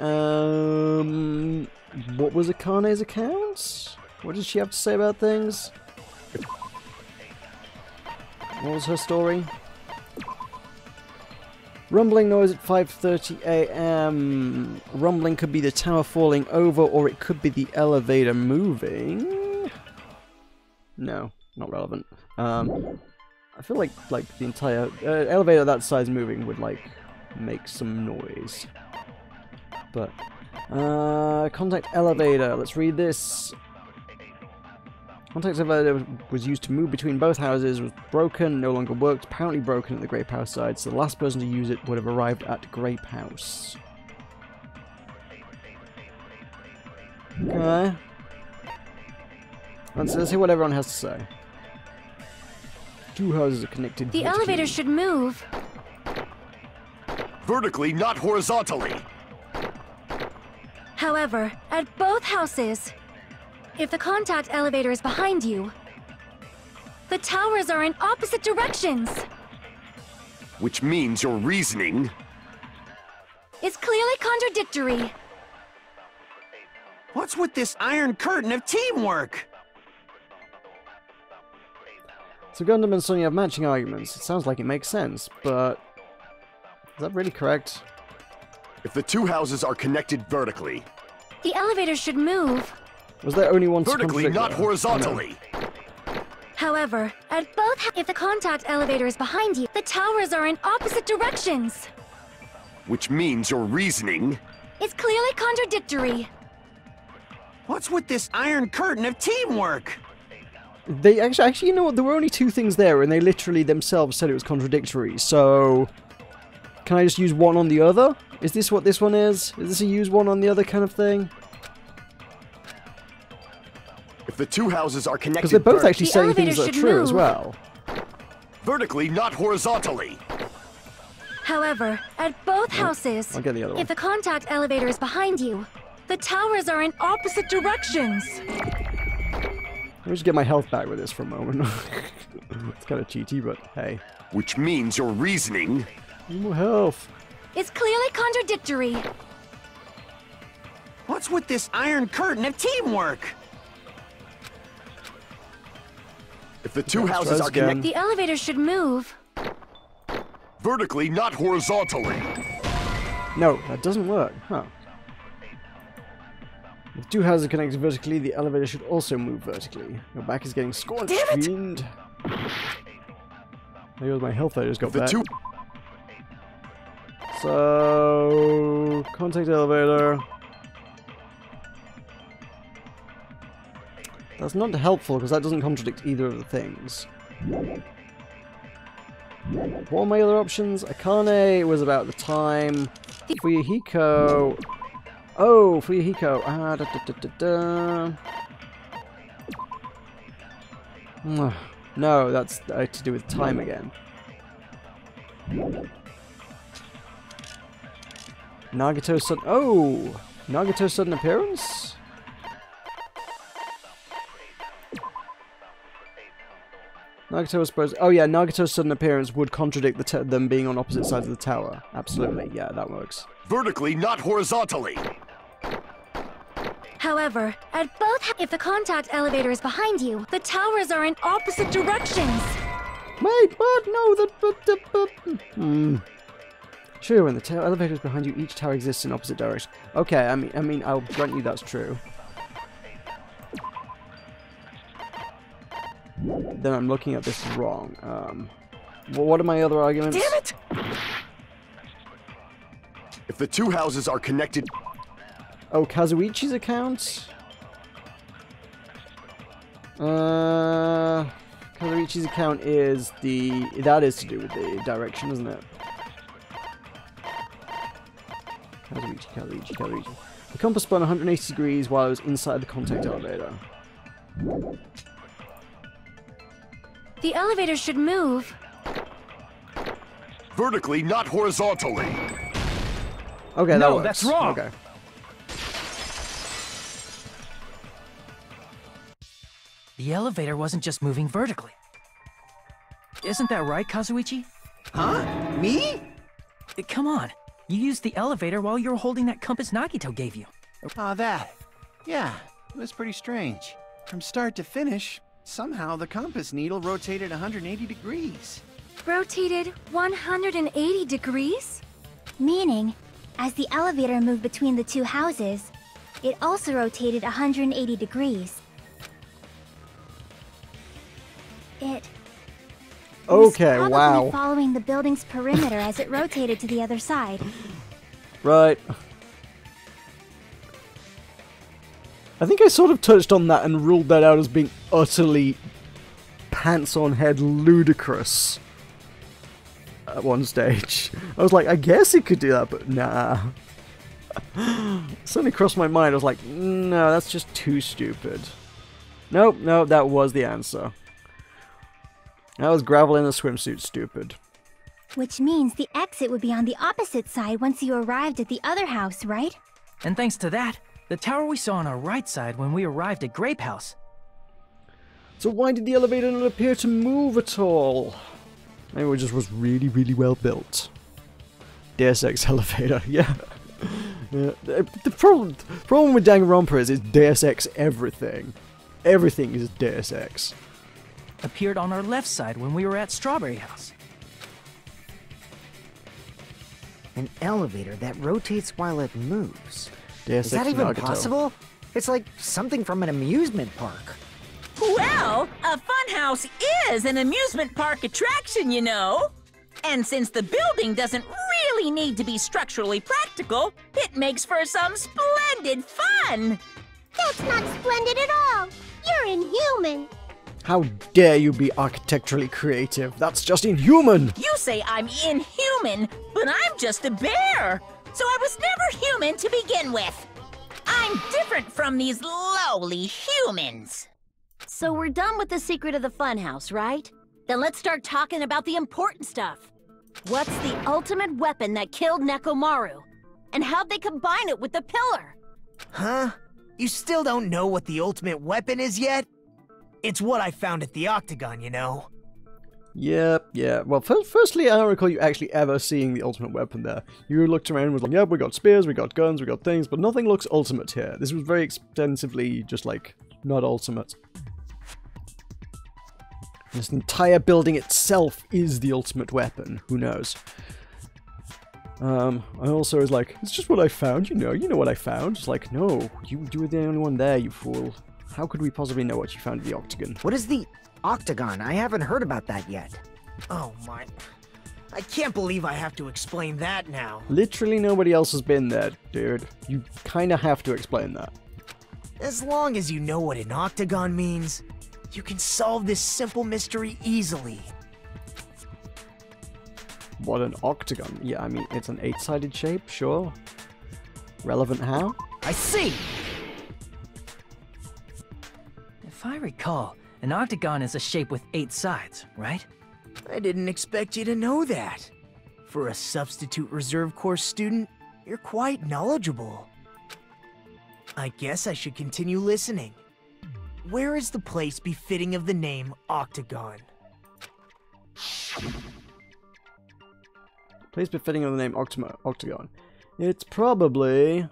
what was Akane's account? What did she have to say about things? What was her story? Rumbling noise at 5:30 AM. Rumbling could be the tower falling over, or it could be the elevator moving. No, not relevant. I feel like the entire elevator that size moving would like make some noise. But contact elevator. Let's read this. Contact elevator was used to move between both houses, was broken, no longer worked, apparently broken at the Grape House side, so the last person to use it would have arrived at Grape House. Okay. Let's hear what everyone has to say. Two houses are connected. The elevator should move. Vertically, not horizontally. However, at both houses, if the contact elevator is behind you, the towers are in opposite directions. Which means your reasoning It's clearly contradictory. What's with this iron curtain of teamwork? So Gundam and Sonya have matching arguments. It sounds like it makes sense, but is that really correct? If the two houses are connected vertically. The elevator should move. Was there only one Vertically, not there? horizontally. No. However, at both if the contact elevator is behind you, the towers are in opposite directions. Which means your reasoning It's clearly contradictory. What's with this iron curtain of teamwork? They actually, you know what? There were only two things there, and they literally themselves said it was contradictory. So, can I just use one on the other? Is this what this one is? Is this a use one on the other kind of thing? If the two houses are connected Because they're both actually saying things that are true as well. Vertically, not horizontally. However, at both houses, I'll get the other one. if the contact elevator is behind you, the towers are in opposite directions. Let me just get my health back with this for a moment. It's kind of cheaty, but hey. Which means your reasoning More health. It's clearly contradictory. What's with this iron curtain of teamwork? If the two houses are connected The elevator should move. vertically, not horizontally. No, that doesn't work. Huh. If two houses are connected vertically, the elevator should also move vertically. Your back is getting scorched, Damn it! fiend. There goes my health I just got The back. two So, contact elevator. That's not helpful because that doesn't contradict either of the things. What are my other options? Akane was about the time. Fuyuhiko. Oh, Fuyuhiko. Ah, da da da da da. No, that's to do with time again. Nagato's sudden. Oh! Nagato's sudden appearance? Nagato was supposed. Oh yeah, Nagato's sudden appearance would contradict them being on opposite sides of the tower. Absolutely, yeah, that works. vertically, not horizontally. However, at both if the contact elevator is behind you, the towers are in opposite directions. Wait, what? No, Sure, when the elevator is behind you, each tower exists in opposite direction. Okay, I mean, I'll grant you that's true. Then I'm looking at this wrong. Well, what are my other arguments? Damn it! If the two houses are connected... Oh, Kazuichi's account? Kazuichi's account is the... That is to do with the direction, isn't it? Kazuichi. The compass spun 180 degrees while I was inside the contact elevator. The elevator should move. vertically, not horizontally. Okay, that No, works. that's wrong. Okay. The elevator wasn't just moving vertically. Isn't that right, Kazuichi? Huh? Me? Come on. You used the elevator while you were holding that compass Nagito gave you. Ah, that. Yeah, it was pretty strange. From start to finish, somehow the compass needle rotated 180 degrees. Rotated 180 degrees? Meaning, as the elevator moved between the two houses, it also rotated 180 degrees. It Okay, was probably wow. following the building's perimeter as it rotated to the other side. Right. I think I sort of touched on that and ruled that out as being utterly pants-on-head ludicrous at one stage. I was like, I guess it could do that, but nah. Suddenly crossed my mind. I was like, no, that's just too stupid. Nope, no, that was the answer. That was gravel in a swimsuit stupid. Which means the exit would be on the opposite side once you arrived at the other house, right? And thanks to that, The tower we saw on our right side when we arrived at Grape House. So why did the elevator not appear to move at all? Maybe it just was really, really well built. Deus Ex elevator, yeah. Yeah. The problem with Danganronpa is it's Deus Ex everything. Everything is Deus Ex. Appeared on our left side when we were at Strawberry House. An elevator that rotates while it moves. Deus Is that Ex even Nagato. possible? It's like something from an amusement park. Well, a funhouse is an amusement park attraction, you know. And since the building doesn't really need to be structurally practical, it makes for some splendid fun. That's not splendid at all. You're inhuman. How dare you be architecturally creative? That's just inhuman! You say I'm inhuman, but I'm just a bear. So I was never human to begin with. I'm different from these lowly humans. So we're done with the secret of the funhouse, right? Then let's start talking about the important stuff. What's the ultimate weapon that killed Nekomaru? And how'd they combine it with the pillar? Huh? You still don't know what the ultimate weapon is yet? It's what I found at the Octagon, you know. Yep, yeah. Well, firstly, I don't recall you actually ever seeing the ultimate weapon there. You looked around and was like, yep, we got spears, we got guns, we got things, but nothing looks ultimate here. This was very extensively just, like, not ultimate. This entire building itself is the ultimate weapon. Who knows? I also was like, it's just what I found, you know what I found. It's like, no, you were the only one there, you fool. How could we possibly know what you found at the Octagon? What is the Octagon? I haven't heard about that yet. Oh my... I can't believe I have to explain that now. Literally nobody else has been there, dude. You kinda have to explain that. As long as you know what an Octagon means, you can solve this simple mystery easily. What an octagon? Yeah, I mean, it's an 8-sided shape, sure. Relevant how? I see! If I recall, an octagon is a shape with 8 sides, right? I didn't expect you to know that. For a substitute reserve course student, you're quite knowledgeable. I guess I should continue listening. Where is the place befitting of the name Octagon? Place befitting of the name Octagon. It's probably...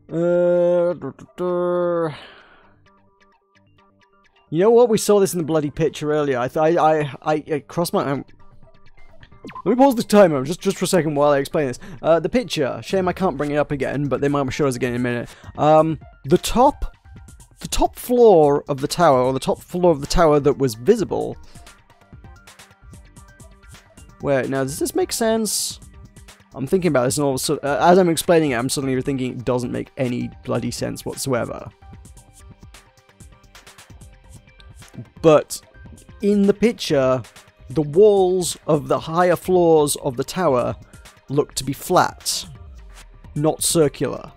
You know what? We saw this in the bloody picture earlier. I crossed my... let me pause this timer just for a second while I explain this. The picture. Shame I can't bring it up again, but they might show us again in a minute. The top floor of the tower, or the top floor of the tower that was visible. Wait, now does this make sense? I'm thinking about this, and all of a sudden, as I'm explaining it, I'm suddenly thinking it doesn't make any bloody sense whatsoever. But in the picture, the walls of the higher floors of the tower look to be flat, not circular.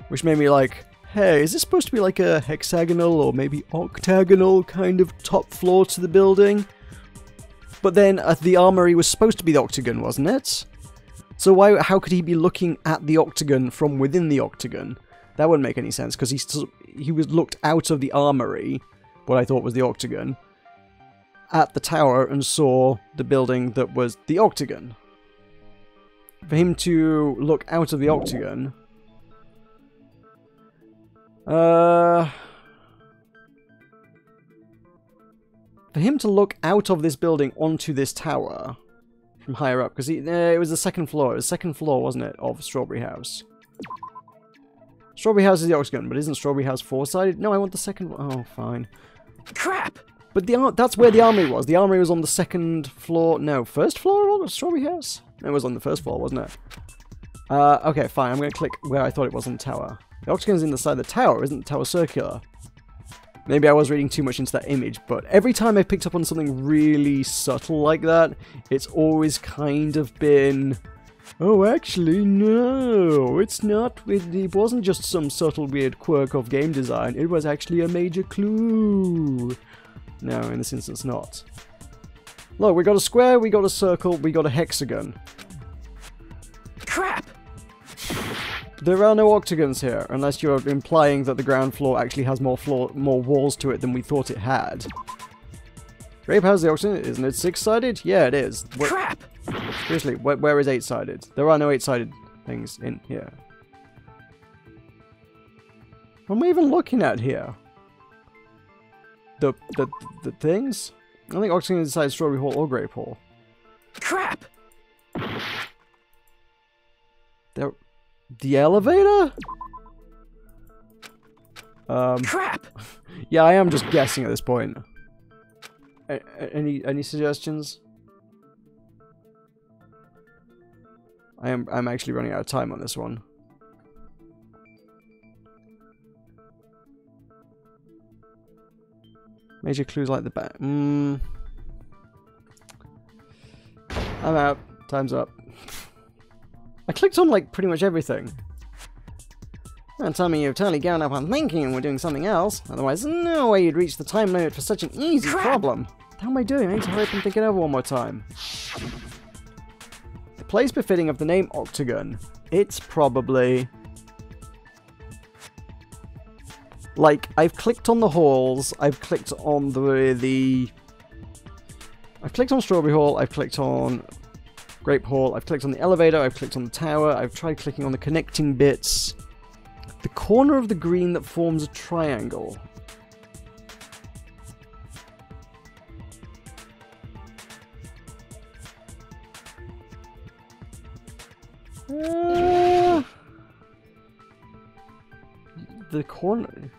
Which made me like, hey, is this supposed to be like a hexagonal or maybe octagonal kind of top floor to the building? But then the armory was supposed to be the octagon, wasn't it? So how could he be looking at the octagon from within the octagon? That wouldn't make any sense, because he was looked out of the armory, what I thought was the octagon, at the tower and saw the building that was the octagon. For him to look out of the octagon... For him to look out of this building onto this tower from higher up, because it was the second floor. It was the second floor, wasn't it, of Strawberry House? Strawberry House is the octagon, but isn't Strawberry House 4-sided? No, I want the second. Oh, fine. Crap! But that's where the armory was. The armory was on the second floor. No, first floor of Strawberry House? No, it was on the first floor, wasn't it? Okay, fine. I'm going to click where I thought it was on the tower. The octagon's in the side of the tower. Isn't the tower circular? Maybe I was reading too much into that image, but every time I picked up on something really subtle like that, it's always kind of been... Oh, actually, no, it's not. It wasn't just some subtle weird quirk of game design. It was actually a major clue. No, in this instance, not. Look, we got a square, we got a circle, we got a hexagon. Crap! There are no octagons here, unless you're implying that the ground floor actually has more walls to it than we thought it had. Grape has the octagon, isn't it 6-sided? Yeah, it is. Crap! Seriously, where is 8-sided? There are no 8-sided things in here. What am I even looking at here? The things? I don't think octagon is inside Strawberry Hall or Grape Hall. Crap! The elevator? Crap! Yeah, I am just guessing at this point. Any suggestions? I'm actually running out of time on this one. Major clues like the back. I'm out. Time's up. I clicked on like pretty much everything. Don't tell me you've totally given up on thinking and we're doing something else. Otherwise, there's no way you'd reach the time limit for such an easy problem. What the hell am I doing? I need to hurry up and think it over one more time. The place befitting of the name Octagon. It's probably... Like, I've clicked on the halls, I've clicked on I've clicked on Strawberry Hall, I've clicked on Grape Hall, I've clicked on the elevator, I've clicked on the tower, I've tried clicking on the connecting bits. The corner of the green that forms a triangle. The corner...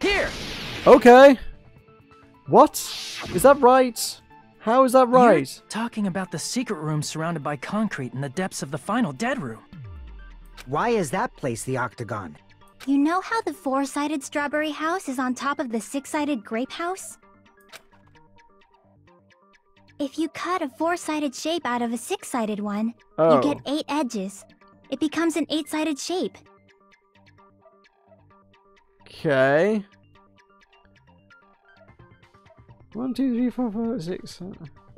Here! Okay! What? Is that right? How is that right? You're talking about the secret room surrounded by concrete in the depths of the final dead room. Why is that place the octagon? You know how the 4-sided strawberry house is on top of the 6-sided grape house? If you cut a 4-sided shape out of a 6-sided one, you get 8 edges. It becomes an 8-sided shape. Okay. 1, 2, 3, 4, 5, 6.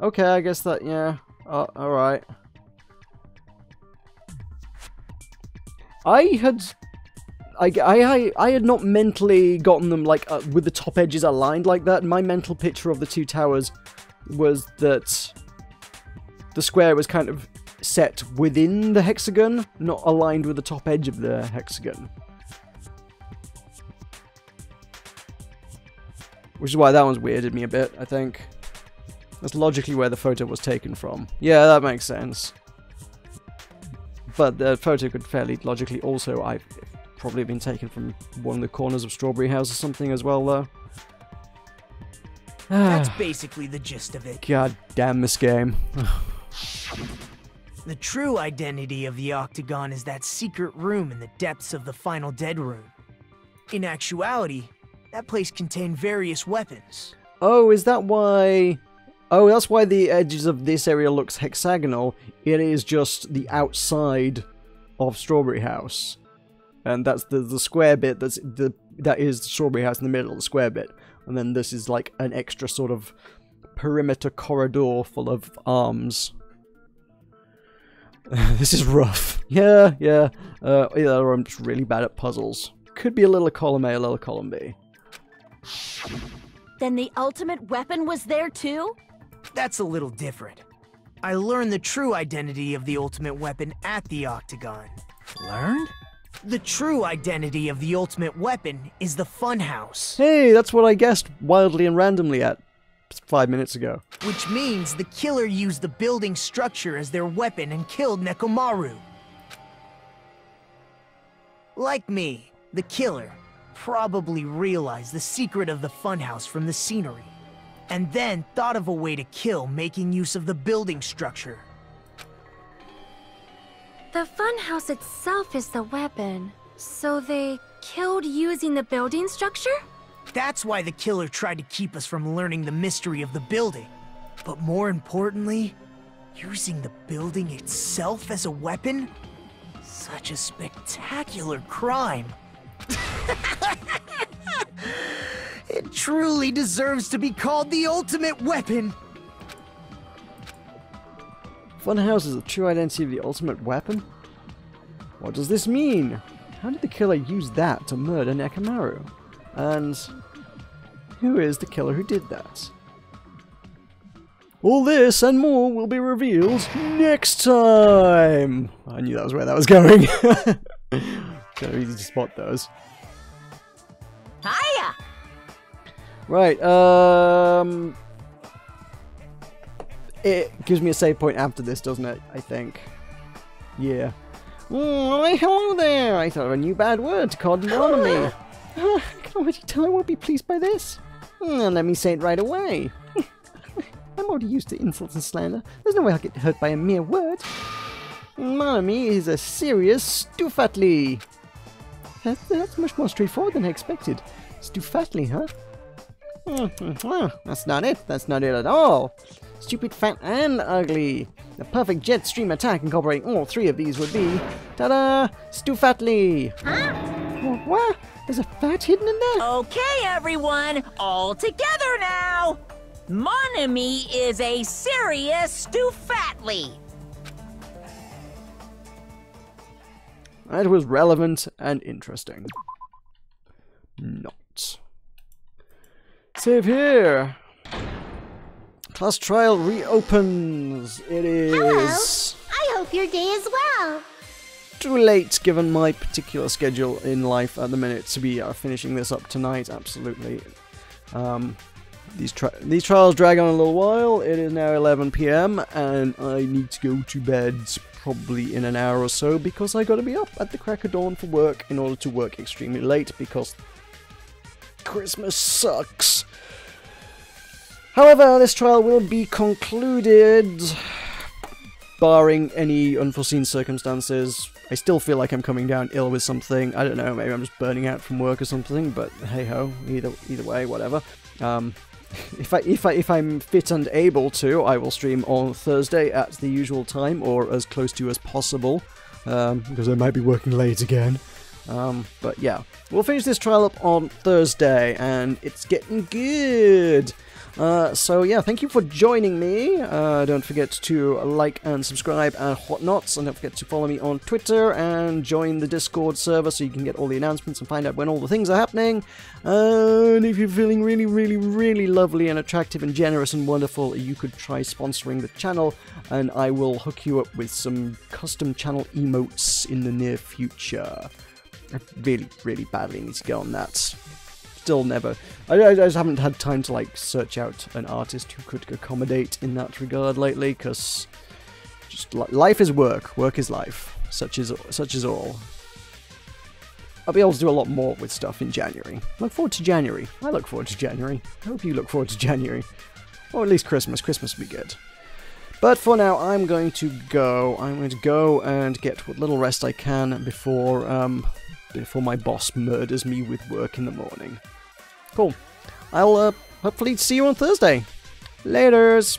Okay, I guess that, yeah. Alright. I had not mentally gotten them like with the top edges aligned like that. My mental picture of the two towers was that the square was kind of set within the hexagon, not aligned with the top edge of the hexagon. Which is why that one's weirded me a bit, I think. That's logically where the photo was taken from. Yeah, that makes sense. But the photo could fairly logically also, I've probably been taken from one of the corners of Strawberry House or something as well, though. That's basically the gist of it. God damn this game. The true identity of the octagon is that secret room in the depths of the final dead room. In actuality, that place contained various weapons. Oh, is that why... Oh, that's why the edges of this area looks hexagonal. It is just the outside of Strawberry House. And that's the square bit that is Strawberry House in the middle of the square bit. And then this is like an extra sort of perimeter corridor full of arms. This is rough. Yeah. Either I'm just really bad at puzzles. Could be a little column A, a little column B. Then the ultimate weapon was there too? That's a little different. I learned the true identity of the ultimate weapon at the octagon. Learned? The true identity of the ultimate weapon is the funhouse. Hey, that's what I guessed wildly and randomly at 5 minutes ago. Which means the killer used the building structure as their weapon and killed Nekomaru. Like me, the killer probably realized the secret of the funhouse from the scenery, and then thought of a way to kill making use of the building structure. The funhouse itself is the weapon, so they killed using the building structure? That's why the killer tried to keep us from learning the mystery of the building. But more importantly, using the building itself as a weapon? Such a spectacular crime. It truly deserves to be called the ultimate weapon. Funhouse is the true identity of the ultimate weapon? What does this mean? How did the killer use that to murder Nekomaru? And who is the killer who did that? All this and more will be revealed next time! I knew that was where that was going. Kind of easy to spot those. Hiya! Right, it gives me a save point after this, doesn't it? I think. Yeah. Oh, hello there! I thought of a new bad word to call me. I can already tell I won't be pleased by this. Let me say it right away. I'm already used to insults and slander. There's no way I'll get hurt by a mere word. Monami is a serious stuffatly. That's much more straightforward than I expected. Stuffatly, huh? That's not it. That's not it at all. Stupid, fat, and ugly. The perfect jet stream attack incorporating all three of these would be... Ta-da! Stuffatly! Huh? What? There's a fat hidden in there? Okay, everyone, all together now! Monami is a serious stuffatly. That was relevant and interesting. Not. Save here. Class trial reopens. It is... Hello. I hope your day is well. Too late given my particular schedule in life at the minute to be finishing this up tonight. Absolutely. These trials drag on a little while. It is now 11 PM and I need to go to bed probably in an hour or so because I gotta be up at the crack of dawn for work in order to work extremely late because Christmas sucks. However, this trial will be concluded barring any unforeseen circumstances. I still feel like I'm coming down ill with something. I don't know, maybe I'm just burning out from work or something, but hey ho, either way, whatever. If I'm fit and able to, I will stream on Thursday at the usual time, or as close to as possible, because I might be working late again. But yeah, we'll finish this trial up on Thursday, and it's getting good! So yeah, thank you for joining me. Don't forget to like and subscribe and whatnots, and don't forget to follow me on Twitter and join the Discord server so you can get all the announcements and find out when all the things are happening. And if you're feeling really, really, really lovely and attractive and generous and wonderful, you could try sponsoring the channel, and I will hook you up with some custom channel emotes in the near future. I really, really badly need to get on that. Still never. I just haven't had time to like search out an artist who could accommodate in that regard lately, because just life is work, work is life. Such is all. I'll be able to do a lot more with stuff in January. Look forward to January. I look forward to January. I hope you look forward to January, or at least Christmas. Christmas will be good. But for now, I'm going to go. I'm going to go and get what little rest I can before my boss murders me with work in the morning. Cool. I'll hopefully see you on Thursday. Laters!